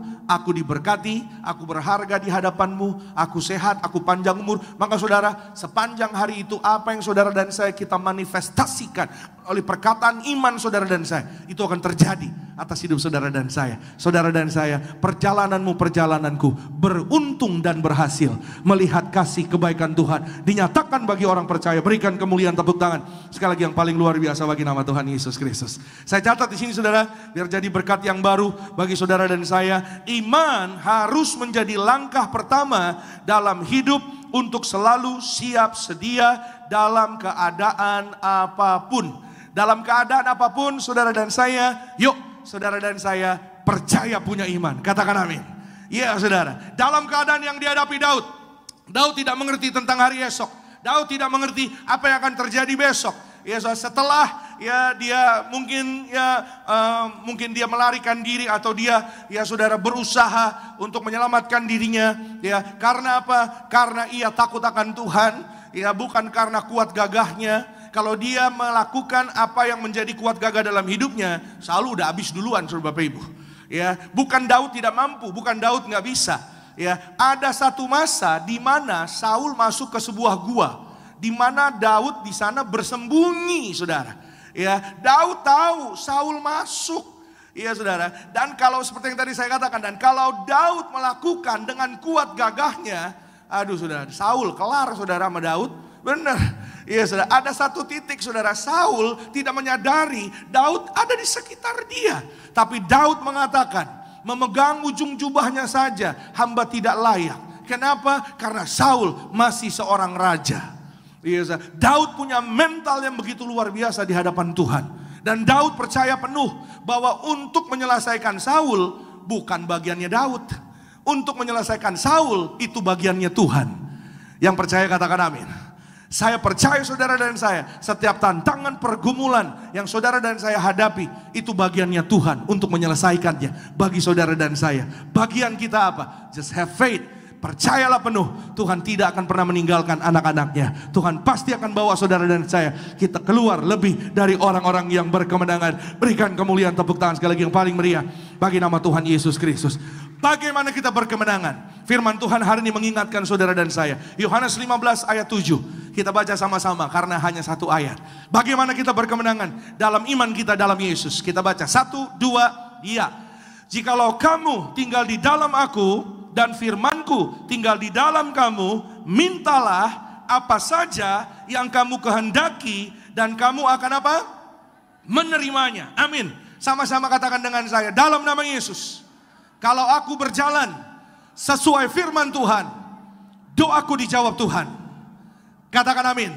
diberkati, aku berharga di hadapan-Mu, aku sehat, aku panjang umur. Maka saudara, sepanjang hari itu apa yang saudara dan saya kita manifestasikan oleh perkataan iman saudara dan saya, itu akan terjadi atas hidup saudara dan saya. Saudara dan saya, perjalananmu, perjalananku beruntung dan berhasil melihat kasih kebaikan Tuhan dinyatakan bagi orang percaya. Berikan kemuliaan, tepuk tangan sekali lagi yang paling luar biasa bagi nama Tuhan Yesus Kristus. Saya catat di sini saudara, biar jadi berkat yang baru bagi saudara dan saya. Iman harus menjadi langkah pertama dalam hidup untuk selalu siap sedia dalam keadaan apapun. Dalam keadaan apapun saudara dan saya, yuk saudara dan saya percaya punya iman. Katakan amin. Ya saudara, dalam keadaan yang dihadapi Daud, Daud tidak mengerti tentang hari esok. Daud tidak mengerti apa yang akan terjadi besok. Ya setelah ya dia mungkin dia melarikan diri atau dia ya saudara berusaha untuk menyelamatkan dirinya ya, karena apa? Karena ia takut akan Tuhan, ya bukan karena kuat gagahnya. Kalau dia melakukan apa yang menjadi kuat gagah dalam hidupnya, selalu udah habis duluan saudara Bapak Ibu. Ya, bukan Daud tidak mampu, bukan Daud nggak bisa. Ya, ada satu masa di mana Saul masuk ke sebuah gua, di mana Daud di sana bersembunyi, saudara. Ya, Daud tahu Saul masuk, ya saudara. Dan kalau seperti yang tadi saya katakan, dan kalau Daud melakukan dengan kuat gagahnya, aduh saudara, Saul kelar saudara sama Daud, benar. Iya saudara, ada satu titik saudara, Saul tidak menyadari Daud ada di sekitar dia. Tapi Daud mengatakan, memegang ujung jubahnya saja hamba tidak layak. Kenapa? Karena Saul masih seorang raja. Iya, Daud punya mental yang begitu luar biasa di hadapan Tuhan. Dan Daud percaya penuh bahwa untuk menyelesaikan Saul bukan bagiannya Daud. Untuk menyelesaikan Saul itu bagiannya Tuhan. Yang percaya katakan amin. Saya percaya saudara dan saya, setiap tantangan pergumulan yang saudara dan saya hadapi, itu bagiannya Tuhan untuk menyelesaikannya bagi saudara dan saya. Bagian kita apa? Just have faith. Percayalah penuh, Tuhan tidak akan pernah meninggalkan anak-anaknya. Tuhan pasti akan bawa saudara dan saya, kita keluar lebih dari orang-orang yang berkemenangan. Berikan kemuliaan, tepuk tangan sekali lagi yang paling meriah bagi nama Tuhan Yesus Kristus. Bagaimana kita berkemenangan? Firman Tuhan hari ini mengingatkan saudara dan saya. Yohanes 15 ayat 7. Kita baca sama-sama karena hanya satu ayat. Bagaimana kita berkemenangan dalam iman kita dalam Yesus? Kita baca 1, 2, ya. Jikalau kamu tinggal di dalam aku dan firmanku tinggal di dalam kamu, mintalah apa saja yang kamu kehendaki dan kamu akan apa? Menerimanya. Amin. Sama-sama katakan dengan saya, dalam nama Yesus. Kalau aku berjalan sesuai firman Tuhan, doaku dijawab Tuhan. Katakan amin.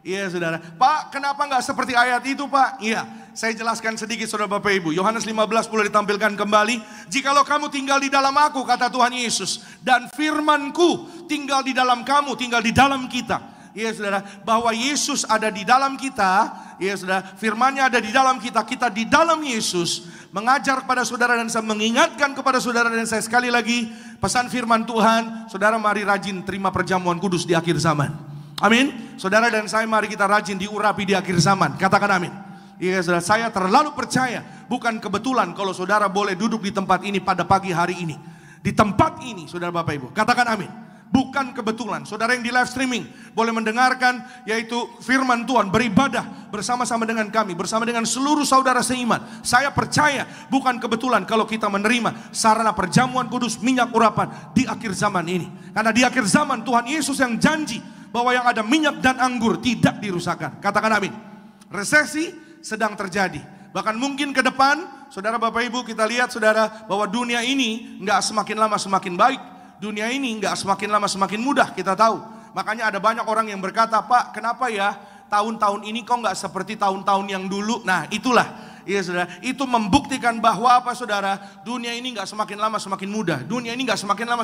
Iya saudara. Pak, kenapa nggak seperti ayat itu Pak? Iya, saya jelaskan sedikit saudara Bapak Ibu. Yohanes 15 boleh ditampilkan kembali. Jikalau kamu tinggal di dalam aku, kata Tuhan Yesus, dan firmanku tinggal di dalam kamu, tinggal di dalam kita. Iya saudara, bahwa Yesus ada di dalam kita. Iya saudara, firmannya ada di dalam kita. Kita di dalam Yesus. Mengajar kepada saudara dan saya, mengingatkan kepada saudara dan saya sekali lagi, pesan firman Tuhan, saudara mari rajin terima perjamuan kudus di akhir zaman. Amin. Saudara dan saya mari kita rajin diurapi di akhir zaman. Katakan amin. Iya saudara, saya terlalu percaya, bukan kebetulan kalau saudara boleh duduk di tempat ini pada pagi hari ini. Di tempat ini saudara Bapak Ibu, katakan amin. Bukan kebetulan. Saudara yang di live streaming boleh mendengarkan yaitu firman Tuhan, beribadah bersama-sama dengan kami, bersama dengan seluruh saudara seiman. Saya percaya bukan kebetulan kalau kita menerima sarana perjamuan kudus minyak urapan di akhir zaman ini. Karena di akhir zaman Tuhan Yesus yang janji bahwa yang ada minyak dan anggur tidak dirusakkan. Katakan amin. Resesi sedang terjadi. Bahkan mungkin ke depan, saudara Bapak Ibu, kita lihat saudara bahwa dunia ini nggak semakin lama semakin baik. Dunia ini nggak semakin lama semakin mudah, kita tahu. Makanya ada banyak orang yang berkata, Pak, kenapa ya tahun-tahun ini kok nggak seperti tahun-tahun yang dulu? Nah itulah, iya saudara, itu membuktikan bahwa apa saudara, dunia ini nggak semakin lama semakin mudah. Dunia ini nggak semakin lama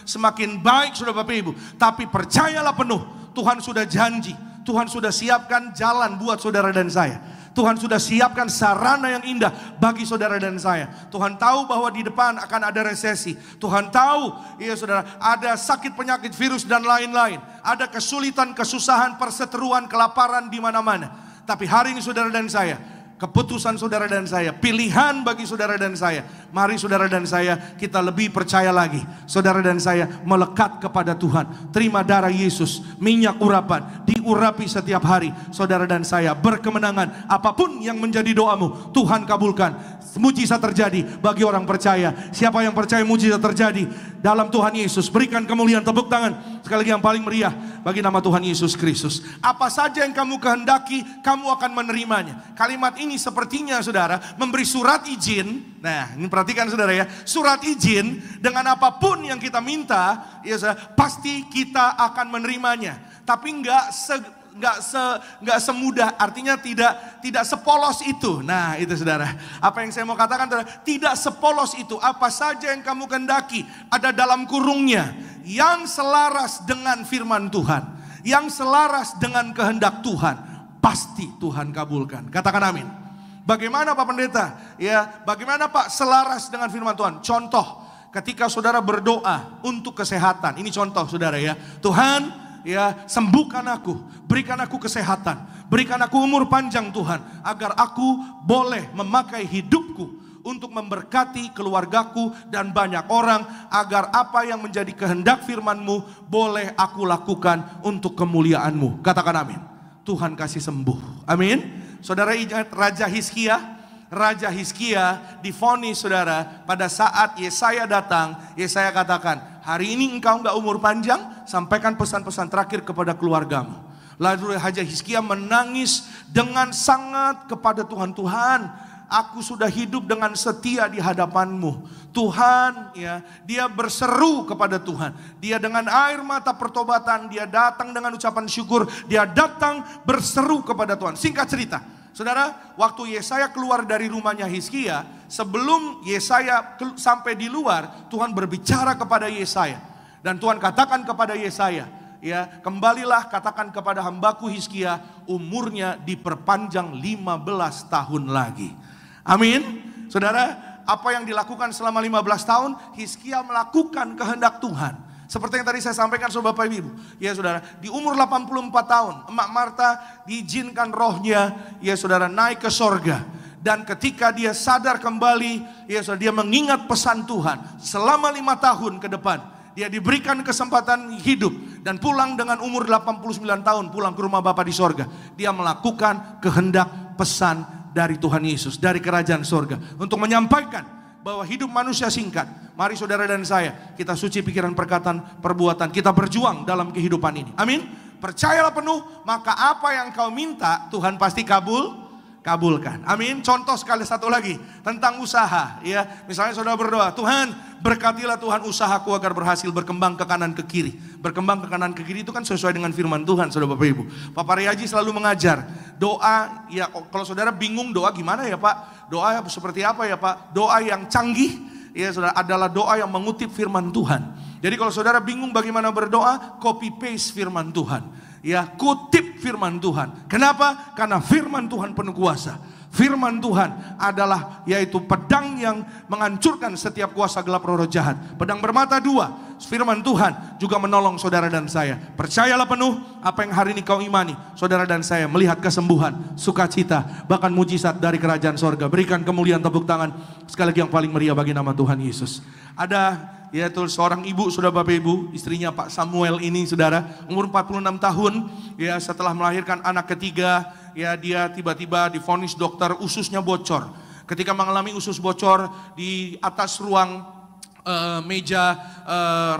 semakin baik saudara Bapak Ibu. Tapi percayalah penuh, Tuhan sudah janji, Tuhan sudah siapkan jalan buat saudara dan saya. Tuhan sudah siapkan sarana yang indah bagi saudara dan saya. Tuhan tahu bahwa di depan akan ada resesi. Tuhan tahu, iya saudara, ada sakit penyakit virus dan lain-lain. Ada kesulitan, kesusahan, perseteruan, kelaparan di mana-mana. Tapi hari ini saudara dan saya, keputusan saudara dan saya, pilihan bagi saudara dan saya. Mari saudara dan saya, kita lebih percaya lagi. Saudara dan saya melekat kepada Tuhan. Terima darah Yesus, minyak urapan, diurapi setiap hari. Saudara dan saya berkemenangan. Apapun yang menjadi doamu, Tuhan kabulkan. Mujizat terjadi bagi orang percaya. Siapa yang percaya mujizat terjadi dalam Tuhan Yesus, berikan kemuliaan, tepuk tangan sekali lagi yang paling meriah bagi nama Tuhan Yesus Kristus. Apa saja yang kamu kehendaki, kamu akan menerimanya. Kalimat ini sepertinya saudara memberi surat izin. Nah ini perhatikan saudara ya, surat izin dengan apapun yang kita minta, ya saudara, pasti kita akan menerimanya. Tapi nggak semudah, artinya tidak sepolos itu. Nah itu saudara, apa yang saya mau katakan saudara, tidak sepolos itu. Apa saja yang kamu kehendaki ada dalam kurungnya, yang selaras dengan firman Tuhan, yang selaras dengan kehendak Tuhan, pasti Tuhan kabulkan. Katakan amin. Bagaimana Pak Pendeta? Ya, bagaimana Pak selaras dengan firman Tuhan? Contoh, ketika saudara berdoa untuk kesehatan, ini contoh saudara ya, Tuhan, ya, sembuhkan aku, berikan aku kesehatan, berikan aku umur panjang Tuhan, agar aku boleh memakai hidupku untuk memberkati keluargaku dan banyak orang, agar apa yang menjadi kehendak firman-Mu boleh aku lakukan untuk kemuliaan-Mu. Katakan amin. Tuhan kasih sembuh. Amin. Saudara ingat Raja Hizkia? Raja Hizkia divonis saudara pada saat Yesaya datang. Yesaya katakan, hari ini engkau enggak umur panjang, sampaikan pesan-pesan terakhir kepada keluargamu. Lalu Raja Hizkia menangis dengan sangat kepada Tuhan. Tuhan, aku sudah hidup dengan setia di hadapan-Mu. Tuhan, ya, dia berseru kepada Tuhan. Dia dengan air mata pertobatan, dia datang dengan ucapan syukur, dia datang berseru kepada Tuhan. Singkat cerita, saudara, waktu Yesaya keluar dari rumahnya Hizkia, sebelum Yesaya sampai di luar, Tuhan berbicara kepada Yesaya. Dan Tuhan katakan kepada Yesaya, ya, kembalilah katakan kepada hambaku Hizkia, umurnya diperpanjang 15 tahun lagi. Amin. Saudara, apa yang dilakukan selama 15 tahun, Hizkia melakukan kehendak Tuhan. Seperti yang tadi saya sampaikan saudara Bapak Ibu. Ya saudara, di umur 84 tahun, Emak Marta diizinkan rohnya, ya saudara, naik ke sorga. Dan ketika dia sadar kembali, ya saudara, dia mengingat pesan Tuhan. Selama 5 tahun ke depan, dia diberikan kesempatan hidup dan pulang dengan umur 89 tahun, pulang ke rumah Bapa di sorga. Dia melakukan kehendak pesan dari Tuhan Yesus, dari kerajaan sorga, untuk menyampaikan bahwa hidup manusia singkat. Mari saudara dan saya, kita suci pikiran, perkataan, perbuatan, kita berjuang dalam kehidupan ini. Amin. Percayalah penuh, maka apa yang kau minta Tuhan pasti kabulkan. Amin. Contoh sekali satu lagi tentang usaha, ya. Misalnya saudara berdoa, Tuhan berkatilah Tuhan usahaku agar berhasil berkembang ke kanan ke kiri. Berkembang ke kanan ke kiri itu kan sesuai dengan firman Tuhan, saudara Bapak Ibu. Papa Riaji selalu mengajar doa, ya kalau saudara bingung doa gimana ya Pak? Doa seperti apa ya Pak? Doa yang canggih, ya saudara, adalah doa yang mengutip firman Tuhan. Jadi kalau saudara bingung bagaimana berdoa, copy paste firman Tuhan. Ya, kutip firman Tuhan. Kenapa? Karena firman Tuhan penuh kuasa. Firman Tuhan adalah yaitu pedang yang menghancurkan setiap kuasa gelap roh jahat. Pedang bermata dua. Firman Tuhan juga menolong saudara dan saya. Percayalah penuh apa yang hari ini kau imani. Saudara dan saya melihat kesembuhan, sukacita, bahkan mujizat dari kerajaan sorga. Berikan kemuliaan tepuk tangan sekali lagi yang paling meriah bagi nama Tuhan Yesus. Ada yaitu seorang ibu, saudara Bapak Ibu, istrinya Pak Samuel ini saudara, umur 46 tahun, ya setelah melahirkan anak ketiga, ya dia tiba-tiba divonis dokter ususnya bocor. Ketika mengalami usus bocor di atas ruang meja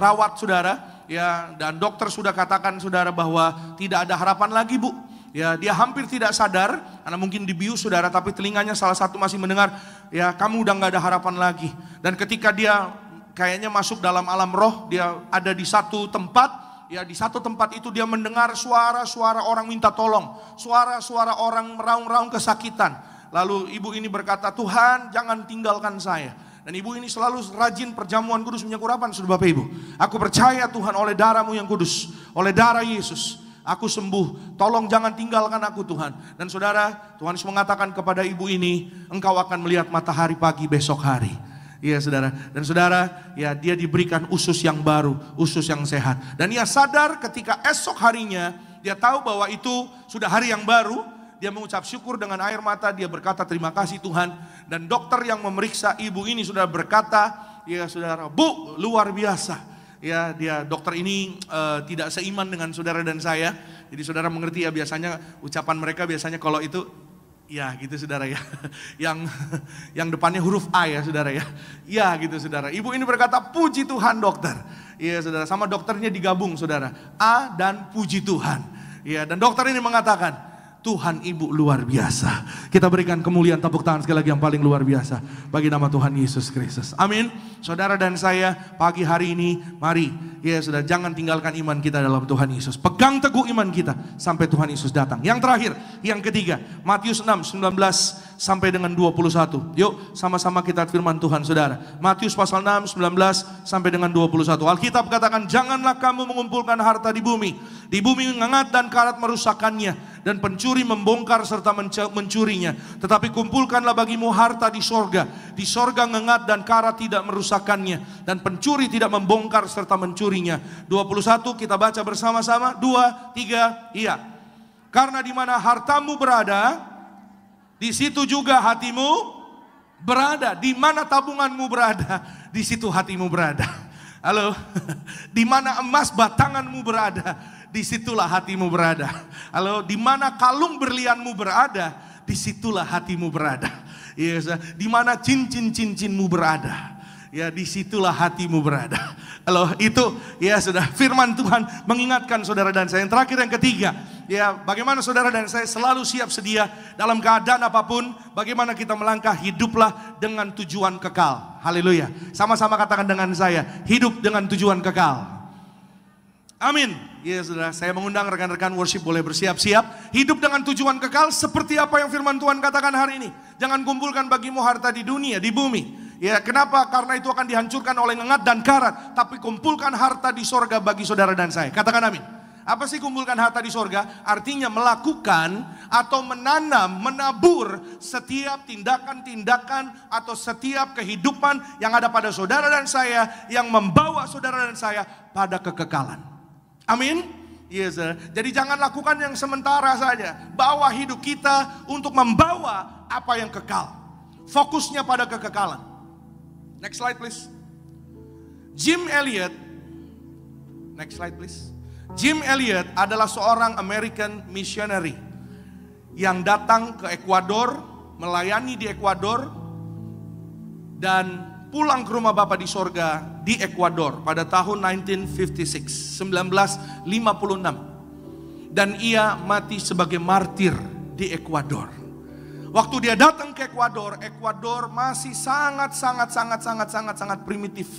rawat saudara, ya, dan dokter sudah katakan saudara bahwa tidak ada harapan lagi Bu. Ya, dia hampir tidak sadar karena mungkin dibius saudara, tapi telinganya salah satu masih mendengar, ya kamu udah gak ada harapan lagi. Dan ketika dia kayaknya masuk dalam alam roh, dia ada di satu tempat. Ya, di satu tempat itu dia mendengar suara-suara orang minta tolong, suara-suara orang meraung-raung kesakitan. Lalu ibu ini berkata, Tuhan jangan tinggalkan saya. Dan ibu ini selalu rajin perjamuan kudus minyak urapan, saudara Bapak Ibu. Aku percaya Tuhan, oleh darah-Mu yang kudus, oleh darah Yesus, aku sembuh. Tolong jangan tinggalkan aku Tuhan. Dan saudara, Tuhan Yesus mengatakan kepada ibu ini, engkau akan melihat matahari pagi besok hari. Iya saudara, dan saudara, ya dia diberikan usus yang baru, usus yang sehat. Dan ia sadar ketika esok harinya, dia tahu bahwa itu sudah hari yang baru. Dia mengucap syukur dengan air mata, dia berkata terima kasih Tuhan. Dan dokter yang memeriksa ibu ini sudah berkata, ya saudara, Bu luar biasa. Ya, dia dokter ini tidak seiman dengan saudara dan saya. Jadi saudara mengerti ya, biasanya ucapan mereka biasanya kalau itu ya gitu saudara ya. Yang depannya huruf A ya saudara ya. Ya gitu saudara. Ibu ini berkata puji Tuhan dokter. Iya saudara, sama dokternya digabung saudara. A dan puji Tuhan. Iya, dan dokter ini mengatakan, Tuhan Ibu luar biasa. Kita berikan kemuliaan tepuk tangan sekali lagi yang paling luar biasa bagi nama Tuhan Yesus Kristus. Amin. Saudara dan saya pagi hari ini, mari ya sudah, jangan tinggalkan iman kita dalam Tuhan Yesus. Pegang teguh iman kita sampai Tuhan Yesus datang. Yang terakhir, yang ketiga, Matius 6, 19 sampai dengan 21. Yuk sama-sama kita firman Tuhan saudara. Matius pasal 6, 19 sampai dengan 21. Alkitab katakan, janganlah kamu mengumpulkan harta di bumi. Di bumi mengengat dan karat merusakkannya, dan pencuri membongkar serta mencurinya. Tetapi kumpulkanlah bagimu harta di sorga. Di sorga ngengat dan karat tidak merusakkannya, dan pencuri tidak membongkar serta mencurinya. 21 kita baca bersama-sama. 2, 3, iya. Karena di mana hartamu berada, di situ juga hatimu berada. Di mana tabunganmu berada, di situ hatimu berada. Halo, di mana emas batanganmu berada, disitulah hatimu berada. Halo, di mana kalung berlianmu berada, disitulah hatimu berada. Yes, di mana cincin-cincinmu berada, ya disitulah hatimu berada. Halo, itu ya sudah firman Tuhan mengingatkan saudara dan saya. Yang terakhir, yang ketiga, Ya, bagaimana saudara dan saya selalu siap sedia dalam keadaan apapun. Bagaimana kita melangkah, hiduplah dengan tujuan kekal. Haleluya. Sama-sama katakan dengan saya, hidup dengan tujuan kekal. Amin. Ya saudara, saya mengundang rekan-rekan worship boleh bersiap-siap. Hidup dengan tujuan kekal seperti apa yang firman Tuhan katakan hari ini. Jangan kumpulkan bagimu harta di dunia, di bumi. Ya, kenapa? Karena itu akan dihancurkan oleh ngengat dan karat. Tapi kumpulkan harta di sorga bagi saudara dan saya. Katakan amin. Apa sih kumpulkan harta di sorga? Artinya melakukan atau menanam, menabur setiap tindakan-tindakan atau setiap kehidupan yang ada pada saudara dan saya, yang membawa saudara dan saya pada kekekalan. Amin. Yes, jadi jangan lakukan yang sementara saja. Bawa hidup kita untuk membawa apa yang kekal. Fokusnya pada kekekalan. Next slide please. Jim Elliot. Next slide please. Jim Elliot adalah seorang American missionary yang datang ke Ekuador, melayani di Ekuador, dan pulang ke rumah Bapa di sorga di Ekuador pada tahun 1956. Dan ia mati sebagai martir di Ekuador. Waktu dia datang ke Ekuador, Ekuador masih sangat primitif.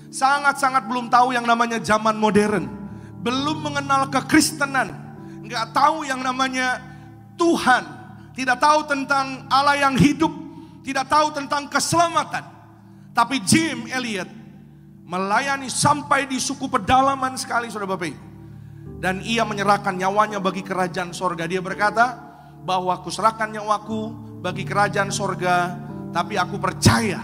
Sangat belum tahu yang namanya zaman modern. Belum mengenal kekristenan, nggak tahu yang namanya Tuhan, tidak tahu tentang Allah yang hidup, tidak tahu tentang keselamatan. Tapi Jim Elliot melayani sampai di suku pedalaman sekali, saudara Bapak Ibu. Dan ia menyerahkan nyawanya bagi kerajaan sorga. Dia berkata bahwa aku serahkan nyawaku bagi kerajaan sorga, tapi aku percaya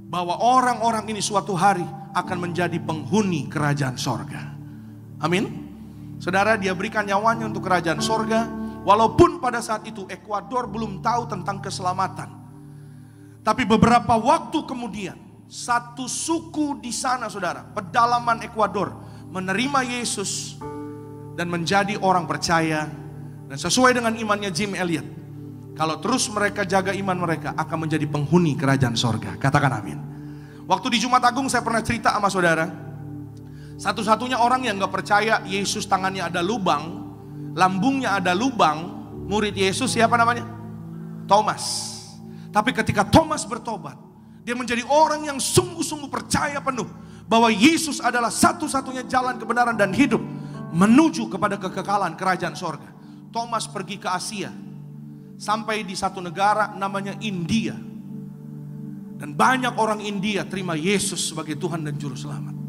bahwa orang-orang ini suatu hari akan menjadi penghuni kerajaan sorga. Amin. Saudara, dia berikan nyawanya untuk kerajaan sorga. Walaupun pada saat itu Ekuador belum tahu tentang keselamatan. Tapi beberapa waktu kemudian, satu suku di sana saudara, pedalaman Ekuador, menerima Yesus dan menjadi orang percaya. Dan sesuai dengan imannya Jim Elliot, kalau terus mereka jaga iman mereka, akan menjadi penghuni kerajaan sorga. Katakan amin. Waktu di Jumat Agung saya pernah cerita sama saudara, satu-satunya orang yang gak percaya Yesus tangannya ada lubang, lambungnya ada lubang, murid Yesus siapa namanya? Thomas. Tapi ketika Thomas bertobat, dia menjadi orang yang sungguh-sungguh percaya penuh bahwa Yesus adalah satu-satunya jalan kebenaran dan hidup menuju kepada kekekalan kerajaan sorga. Thomas pergi ke Asia, sampai di satu negara namanya India. Dan banyak orang India terima Yesus sebagai Tuhan dan Juru Selamat.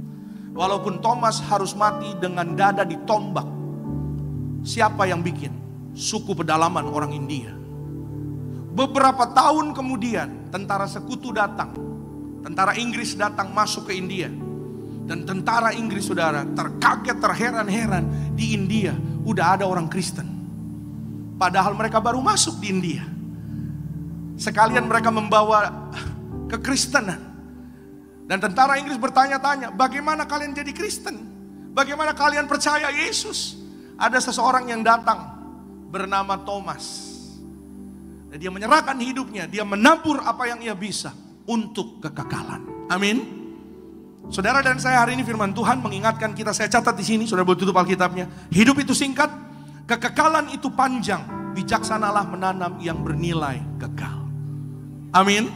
Walaupun Thomas harus mati dengan dada ditombak. Siapa yang bikin? Suku pedalaman orang India. Beberapa tahun kemudian tentara sekutu datang. Tentara Inggris datang masuk ke India. Dan tentara Inggris saudara terkaget, terheran-heran. Di India udah ada orang Kristen. Padahal mereka baru masuk di India. Sekalian mereka membawa kekristenan. Dan tentara Inggris bertanya-tanya, bagaimana kalian jadi Kristen? Bagaimana kalian percaya Yesus? Ada seseorang yang datang bernama Thomas. Dan dia menyerahkan hidupnya, dia menabur apa yang ia bisa untuk kekekalan. Amin. Saudara dan saya hari ini firman Tuhan mengingatkan kita, saya catat di sini, saudara boleh tutup Alkitabnya. Hidup itu singkat, kekekalan itu panjang. Bijaksanalah menanam yang bernilai kekal. Amin.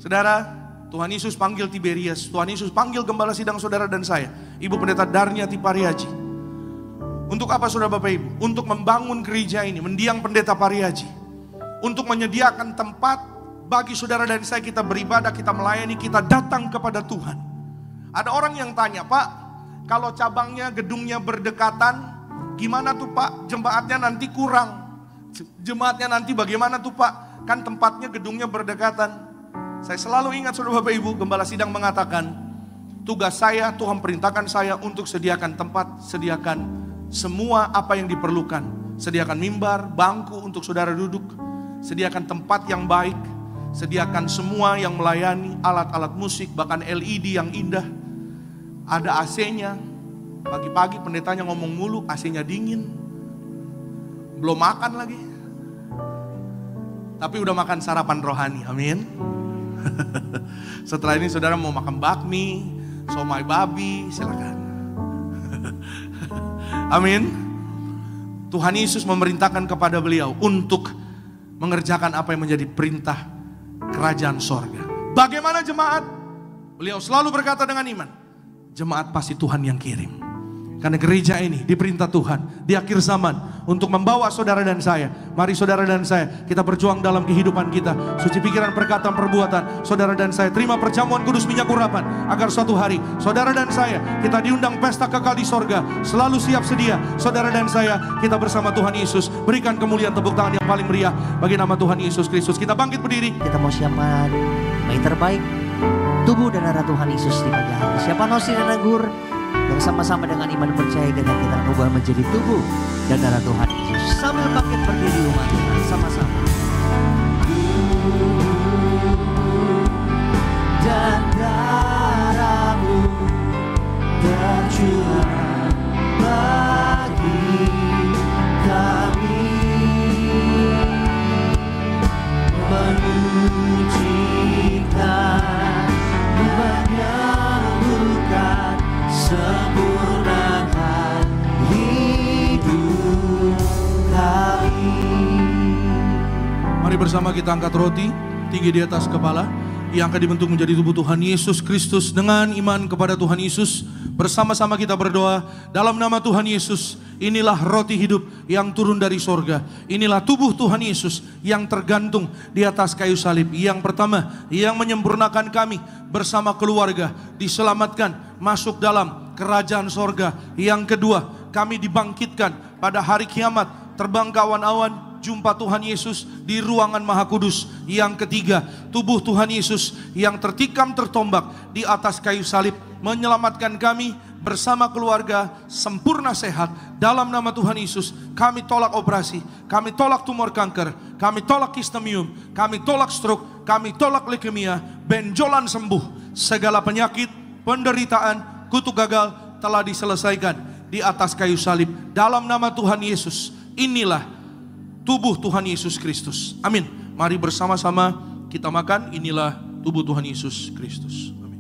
Saudara, Tuhan Yesus panggil Tiberias, Tuhan Yesus panggil gembala sidang saudara dan saya, Ibu Pendeta Darniati Pariaji. Untuk apa saudara Bapak Ibu? Untuk membangun gereja ini, mendiang Pendeta Pariaji. Untuk menyediakan tempat bagi saudara dan saya, kita beribadah, kita melayani, kita datang kepada Tuhan. Ada orang yang tanya, Pak, kalau cabangnya, gedungnya berdekatan, gimana tuh Pak? Jemaatnya nanti kurang. Jemaatnya nanti bagaimana tuh Pak? Kan tempatnya, gedungnya berdekatan. Saya selalu ingat saudara Bapak Ibu, gembala sidang mengatakan, tugas saya, Tuhan perintahkan saya untuk sediakan tempat, sediakan semua apa yang diperlukan. Sediakan mimbar, bangku untuk saudara duduk, sediakan tempat yang baik, sediakan semua yang melayani, alat-alat musik, bahkan LED yang indah. Ada AC-nya, pagi-pagi pendetanya ngomong mulu, AC-nya dingin, belum makan lagi. Tapi udah makan sarapan rohani, amin. Setelah ini saudara mau makan bakmi, somai babi, silakan. Amin. Tuhan Yesus memerintahkan kepada beliau untuk mengerjakan apa yang menjadi perintah kerajaan sorga. Bagaimana jemaat? Beliau selalu berkata dengan iman, jemaat pasti Tuhan yang kirim. Karena gereja ini diperintah Tuhan di akhir zaman untuk membawa saudara dan saya. Mari saudara dan saya, kita berjuang dalam kehidupan kita. Suci pikiran, perkataan, perbuatan. Saudara dan saya terima perjamuan kudus minyak urapan. Agar suatu hari saudara dan saya, kita diundang pesta kekal di sorga. Selalu siap sedia. Saudara dan saya, kita bersama Tuhan Yesus. Berikan kemuliaan, tepuk tangan yang paling meriah bagi nama Tuhan Yesus Kristus. Kita bangkit berdiri. Kita mau siapkan yang terbaik, tubuh dan darah Tuhan Yesus di pagi hari. Siapa nosi dan anggur yang sama-sama dengan iman percaya dengan kita ubah menjadi tubuh dan darah Tuhan Yesus. Sambil bangkit berdiri umat Tuhan sama-sama. Dan darahmu tercurah bagi kami, menyucikan, menyembuhkan, sempurnakan hidup kami. Mari bersama kita angkat roti tinggi di atas kepala yang akan dibentuk menjadi tubuh Tuhan Yesus Kristus. Dengan iman kepada Tuhan Yesus, bersama-sama kita berdoa dalam nama Tuhan Yesus. Inilah roti hidup yang turun dari sorga. Inilah tubuh Tuhan Yesus yang tergantung di atas kayu salib. Yang pertama, yang menyempurnakan kami bersama keluarga diselamatkan masuk dalam kerajaan sorga. Yang kedua, kami dibangkitkan pada hari kiamat, terbang ke awan-awan, jumpa Tuhan Yesus di ruangan Maha Kudus. Yang ketiga, tubuh Tuhan Yesus yang tertikam tertombak di atas kayu salib menyelamatkan kami bersama keluarga sempurna sehat. Dalam nama Tuhan Yesus, kami tolak operasi, kami tolak tumor kanker, kami tolak kistemium, kami tolak stroke, kami tolak leukemia, benjolan sembuh. Segala penyakit, penderitaan, kutuk gagal telah diselesaikan di atas kayu salib. Dalam nama Tuhan Yesus, inilah tubuh Tuhan Yesus Kristus. Amin. Mari bersama-sama kita makan. Inilah tubuh Tuhan Yesus Kristus. Amin.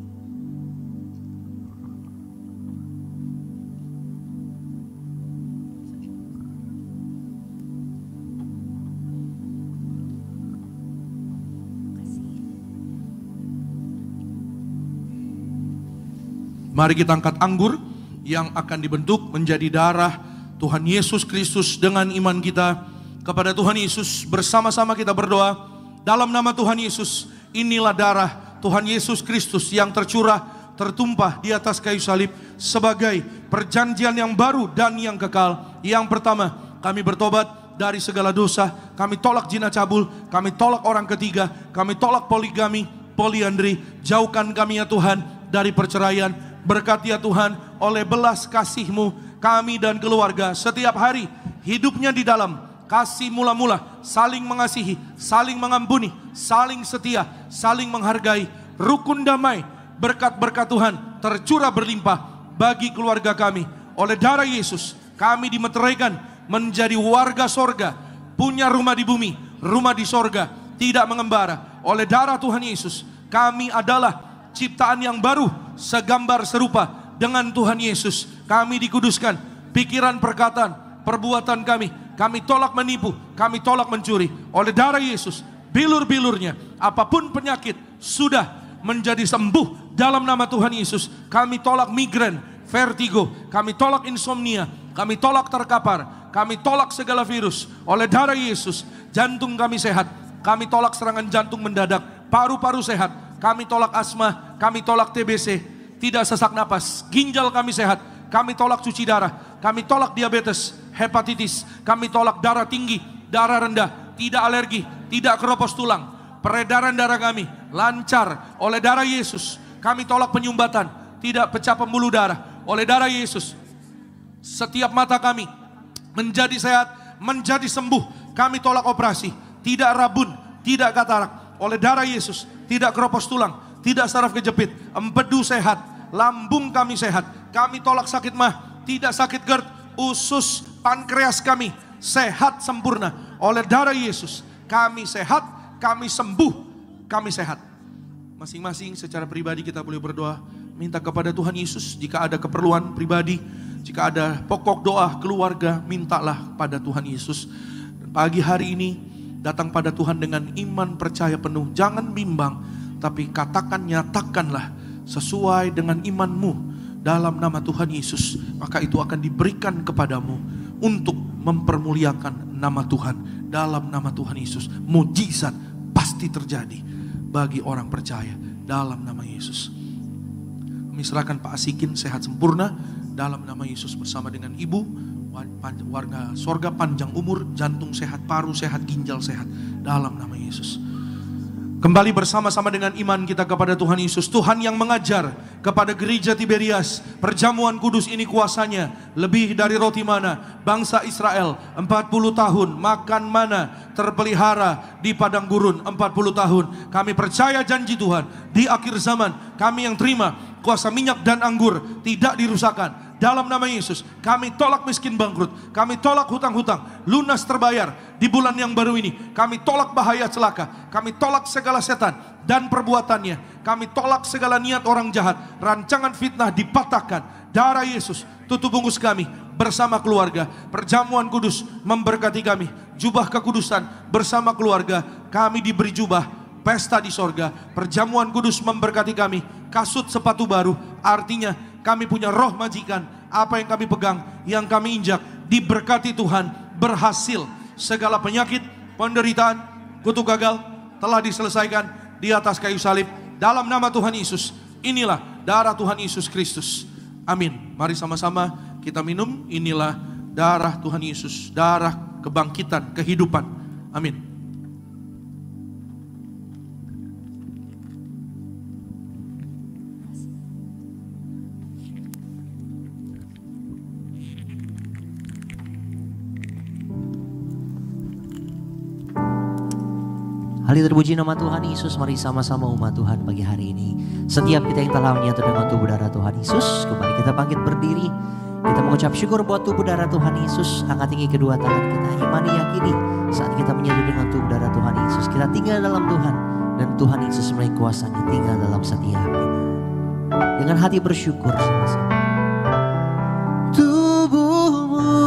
Mari kita angkat anggur yang akan dibentuk menjadi darah Tuhan Yesus Kristus. Dengan iman kita kepada Tuhan Yesus, bersama-sama kita berdoa dalam nama Tuhan Yesus. Inilah darah Tuhan Yesus Kristus yang tercurah, tertumpah di atas kayu salib sebagai perjanjian yang baru dan yang kekal. Yang pertama, kami bertobat dari segala dosa, kami tolak zina cabul, kami tolak orang ketiga, kami tolak poligami, poliandri. Jauhkan kami ya Tuhan dari perceraian. Berkati ya Tuhan oleh belas kasih-Mu kami dan keluarga setiap hari hidupnya di dalam kasih mula-mula, saling mengasihi, saling mengampuni, saling setia, saling menghargai, rukun damai. Berkat-berkat Tuhan tercurah berlimpah bagi keluarga kami. Oleh darah Yesus kami dimeteraikan menjadi warga sorga, punya rumah di bumi, rumah di sorga, tidak mengembara. Oleh darah Tuhan Yesus kami adalah ciptaan yang baru, segambar serupa dengan Tuhan Yesus. Kami dikuduskan, pikiran, perkataan, perbuatan kami tolak menipu, kami tolak mencuri. Oleh darah Yesus, bilur-bilurnya, apapun penyakit sudah menjadi sembuh dalam nama Tuhan Yesus. Kami tolak migrain, vertigo, kami tolak insomnia, kami tolak terkapar, kami tolak segala virus. Oleh darah Yesus, jantung kami sehat, kami tolak serangan jantung mendadak, paru-paru sehat, kami tolak asma, kami tolak TBC, tidak sesak napas. Ginjal kami sehat, kami tolak cuci darah, kami tolak diabetes, hepatitis, kami tolak darah tinggi, darah rendah, tidak alergi, tidak keropos tulang. Peredaran darah kami lancar oleh darah Yesus. Kami tolak penyumbatan, tidak pecah pembuluh darah oleh darah Yesus. Setiap mata kami menjadi sehat, menjadi sembuh. Kami tolak operasi, tidak rabun, tidak katarak oleh darah Yesus. Tidak keropos tulang, tidak saraf kejepit, empedu sehat, lambung kami sehat. Kami tolak sakit mah, tidak sakit GERD, usus, pankreas kami sehat sempurna. Oleh darah Yesus kami sehat, kami sembuh, kami sehat. Masing-masing secara pribadi kita boleh berdoa, minta kepada Tuhan Yesus jika ada keperluan pribadi Jika ada pokok doa keluarga, mintalah pada Tuhan Yesus. Dan pagi hari ini datang pada Tuhan dengan iman percaya penuh. Jangan bimbang, tapi katakan, nyatakanlah sesuai dengan imanmu dalam nama Tuhan Yesus. Maka itu akan diberikan kepadamu untuk mempermuliakan nama Tuhan. Dalam nama Tuhan Yesus, mujizat pasti terjadi bagi orang percaya dalam nama Yesus. Kami serahkan Pak Asikin sehat sempurna dalam nama Yesus bersama dengan ibu, warga sorga, panjang umur, jantung sehat, paru sehat, ginjal sehat dalam nama Yesus. Kembali bersama-sama dengan iman kita kepada Tuhan Yesus. Tuhan yang mengajar kepada gereja Tiberias, perjamuan kudus ini kuasanya lebih dari roti mana. Bangsa Israel 40 tahun makan mana, terpelihara di padang gurun 40 tahun. Kami percaya janji Tuhan di akhir zaman, kami yang terima kuasa minyak dan anggur tidak dirusakkan. Dalam nama Yesus, kami tolak miskin bangkrut. Kami tolak hutang-hutang lunas terbayar di bulan yang baru ini. Kami tolak bahaya celaka. Kami tolak segala setan dan perbuatannya. Kami tolak segala niat orang jahat. Rancangan fitnah dipatahkan. Darah Yesus tutup bungkus kami bersama keluarga. Perjamuan kudus memberkati kami. Jubah kekudusan bersama keluarga. Kami diberi jubah pesta di sorga. Perjamuan kudus memberkati kami. Kasut sepatu baru, artinya kami punya roh majikan. Apa yang kami pegang, yang kami injak, diberkati Tuhan, berhasil. Segala penyakit, penderitaan, kutuk gagal telah diselesaikan di atas kayu salib. Dalam nama Tuhan Yesus, inilah darah Tuhan Yesus Kristus. Amin. Mari sama-sama kita minum. Inilah darah Tuhan Yesus, darah kebangkitan, kehidupan. Amin. Haleluya, terpuji nama Tuhan Yesus. Mari sama-sama umat Tuhan pagi hari ini. Setiap kita yang telah menyatu dengan tubuh darah Tuhan Yesus, kembali kita bangkit berdiri. Kita mengucap syukur buat tubuh darah Tuhan Yesus. Angkat tinggi kedua tangan kita, imani yakini saat kita menyatu dengan tubuh darah Tuhan Yesus, kita tinggal dalam Tuhan, dan Tuhan Yesus memiliki kuasanya tinggal dalam setiap kita. Dengan hati bersyukur sama-sama. Tubuhmu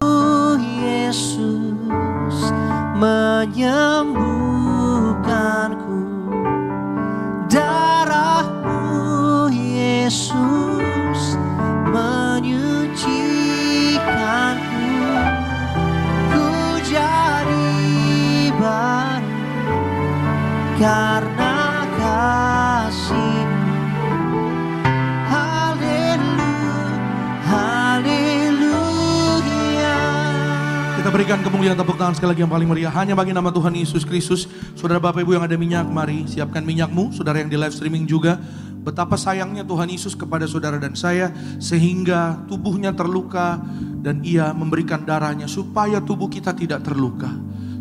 Yesus menyembuhkanku, darahmu Yesus menyucikanku, ku jadi baru karena kasih-Mu. Haleluya. Kita berikan kemuliaan, tepuk tangan sekali lagi yang paling meriah hanya bagi nama Tuhan Yesus Kristus. Saudara Bapak Ibu yang ada minyak, mari siapkan minyakmu. Saudara yang di live streaming juga, betapa sayangnya Tuhan Yesus kepada saudara dan saya, sehingga tubuhnya terluka dan Ia memberikan darahnya supaya tubuh kita tidak terluka,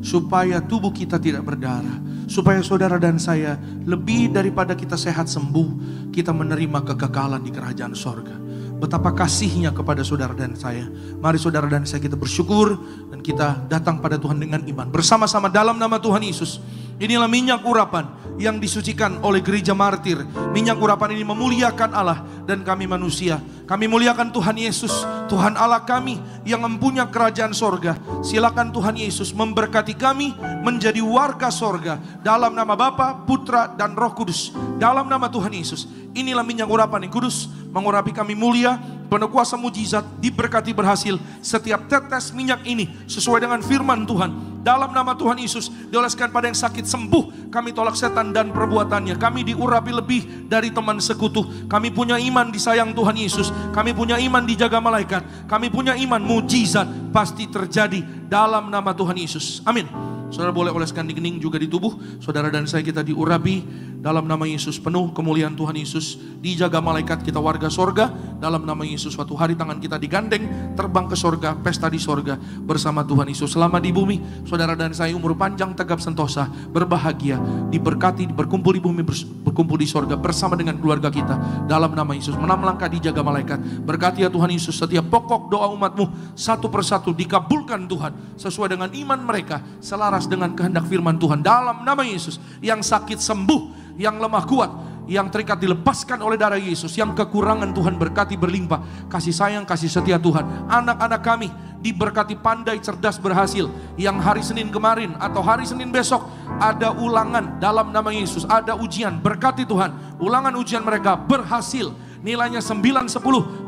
supaya tubuh kita tidak berdarah, supaya saudara dan saya lebih daripada kita sehat sembuh, kita menerima kekekalan di kerajaan sorga. Betapa kasihnya kepada saudara dan saya. Mari saudara dan saya kita bersyukur dan kita datang pada Tuhan dengan iman bersama-sama dalam nama Tuhan Yesus. Inilah minyak urapan yang disucikan oleh gereja martir. Minyak urapan ini memuliakan Allah dan kami manusia. Kami muliakan Tuhan Yesus, Tuhan Allah kami yang mempunyai kerajaan sorga. Silakan Tuhan Yesus memberkati kami menjadi warga sorga dalam nama Bapa, Putra, dan Roh Kudus. Dalam nama Tuhan Yesus. Inilah minyak urapan yang kudus, mengurapi kami mulia, penuh kuasa mujizat, diberkati berhasil. Setiap tetes minyak ini sesuai dengan firman Tuhan. Dalam nama Tuhan Yesus, dioleskan pada yang sakit sembuh. Kami tolak setan dan perbuatannya. Kami diurapi lebih dari teman sekutu. Kami punya iman disayang Tuhan Yesus. Kami punya iman dijaga malaikat. Kami punya iman mujizat pasti terjadi dalam nama Tuhan Yesus. Amin. Saudara boleh oleskan di kening juga di tubuh. Saudara dan saya kita diurapi dalam nama Yesus, penuh kemuliaan Tuhan Yesus. Dijaga malaikat kita warga sorga. Dalam nama Yesus suatu hari tangan kita digandeng, terbang ke sorga, pesta di sorga bersama Tuhan Yesus. Selama di bumi, saudara dan saya umur panjang, tegap sentosa, berbahagia, diberkati, berkumpul di bumi, berkumpul di sorga bersama dengan keluarga kita. Dalam nama Yesus, menam langkah dijaga malaikat. Berkati ya Tuhan Yesus, setiap pokok doa umatmu satu persatu dikabulkan Tuhan sesuai dengan iman mereka, selaras dengan kehendak firman Tuhan. Dalam nama Yesus, yang sakit sembuh, yang lemah kuat, yang terikat dilepaskan oleh darah Yesus. Yang kekurangan Tuhan berkati berlimpah. Kasih sayang, kasih setia Tuhan. Anak-anak kami diberkati pandai, cerdas, berhasil. Yang hari Senin kemarin atau hari Senin besok ada ulangan dalam nama Yesus. Ada ujian, berkati Tuhan. Ulangan ujian mereka berhasil. Nilainya 9-10,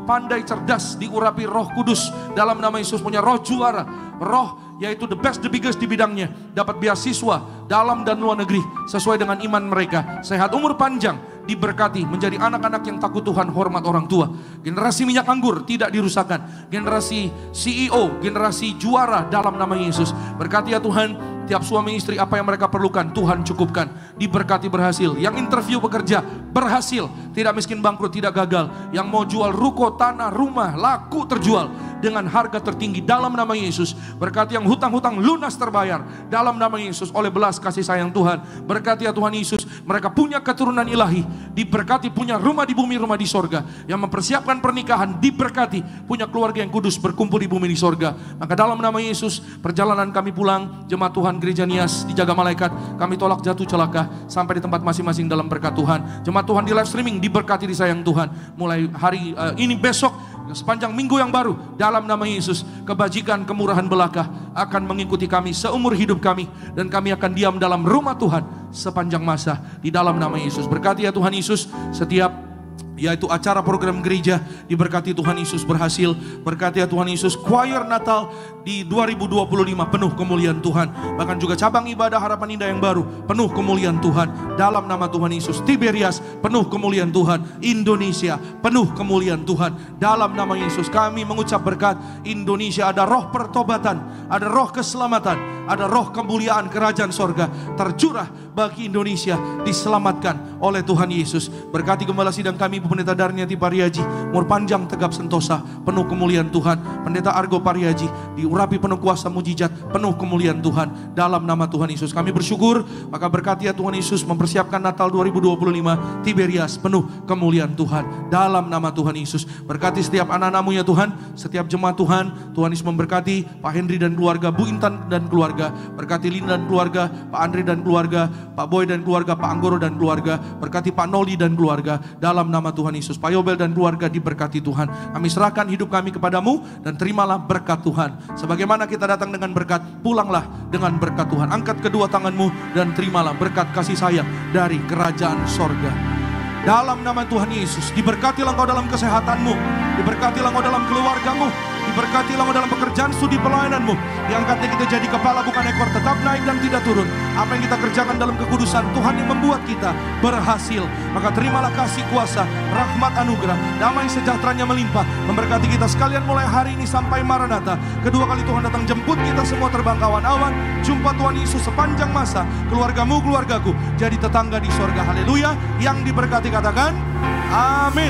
pandai, cerdas, diurapi Roh Kudus. Dalam nama Yesus punya roh juara. Roh yaitu the best, the biggest di bidangnya. Dapat beasiswa dalam dan luar negeri sesuai dengan iman mereka. Sehat, umur panjang, diberkati menjadi anak-anak yang takut Tuhan, hormat orang tua. Generasi minyak anggur tidak dirusakkan. Generasi CEO, generasi juara dalam nama Yesus. Berkati ya Tuhan. Tiap suami istri apa yang mereka perlukan Tuhan cukupkan. Diberkati berhasil. Yang interview bekerja berhasil. Tidak miskin bangkrut, tidak gagal. Yang mau jual ruko, tanah, rumah laku terjual dengan harga tertinggi dalam nama Yesus. Berkati yang hutang-hutang lunas terbayar dalam nama Yesus oleh belas kasih sayang Tuhan. Berkati ya Tuhan Yesus, mereka punya keturunan ilahi. Diberkati punya rumah di bumi, rumah di sorga. Yang mempersiapkan pernikahan diberkati punya keluarga yang kudus berkumpul di bumi di sorga. Maka dalam nama Yesus perjalanan kami pulang, jemaat Tuhan Gereja Nias dijaga malaikat, kami tolak jatuh celaka sampai di tempat masing-masing dalam berkat Tuhan. Jemaat Tuhan di live streaming diberkati disayang Tuhan. Mulai hari ini besok sepanjang minggu yang baru dalam nama Yesus, kebajikan, kemurahan belaka akan mengikuti kami seumur hidup kami, dan kami akan diam dalam rumah Tuhan sepanjang masa di dalam nama Yesus. Berkati ya Tuhan Yesus setiap yaitu acara program gereja, diberkati Tuhan Yesus berhasil. Berkati ya Tuhan Yesus choir Natal di 2025 penuh kemuliaan Tuhan. Bahkan juga cabang ibadah Harapan Indah yang baru penuh kemuliaan Tuhan dalam nama Tuhan Yesus. Tiberias penuh kemuliaan Tuhan. Indonesia penuh kemuliaan Tuhan dalam nama Yesus. Kami mengucap berkat Indonesia, ada roh pertobatan, ada roh keselamatan, ada roh kemuliaan kerajaan sorga tercurah bagi Indonesia, diselamatkan oleh Tuhan Yesus. Berkati gembala sidang kami Pendeta Darniati Pariaji, umur panjang, tegap sentosa, penuh kemuliaan Tuhan. Pendeta Argo Pariaji diurapi penuh kuasa mujizat, penuh kemuliaan Tuhan dalam nama Tuhan Yesus. Kami bersyukur, maka berkati ya Tuhan Yesus mempersiapkan Natal 2025 Tiberias penuh kemuliaan Tuhan dalam nama Tuhan Yesus. Berkati setiap anak-anakmu ya Tuhan, setiap jemaat Tuhan. Tuhan Yesus memberkati Pak Henry dan keluarga, Bu Intan dan keluarga. Berkati Lin dan keluarga, Pak Andri dan keluarga, Pak Boy dan keluarga, Pak Anggoro dan keluarga. Berkati Pak Noli dan keluarga dalam nama Tuhan Yesus. Pak Yobel dan keluarga diberkati Tuhan. Kami serahkan hidup kami kepadamu dan terimalah berkat Tuhan. Sebagaimana kita datang dengan berkat, pulanglah dengan berkat Tuhan. Angkat kedua tanganmu dan terimalah berkat kasih sayang dari kerajaan sorga. Dalam nama Tuhan Yesus, diberkatilah engkau dalam kesehatanmu, diberkatilah engkau dalam keluargamu, diberkatilah engkau dalam pekerjaan studi pelayananmu. Diangkatnya kita jadi kepala bukan ekor, tetap naik dan tidak turun. Apa yang kita kerjakan dalam kekudusan, Tuhan yang membuat kita berhasil. Maka terimalah kasih kuasa, rahmat anugerah, damai sejahteranya melimpah, memberkati kita sekalian mulai hari ini sampai Maranatha. Kedua kali Tuhan datang jemput kita semua terbang kawan-kawan. Jumpa Tuhan Yesus sepanjang masa. Keluargamu, keluargaku jadi tetangga di sorga. Haleluya. Yang diberkati katakan amin.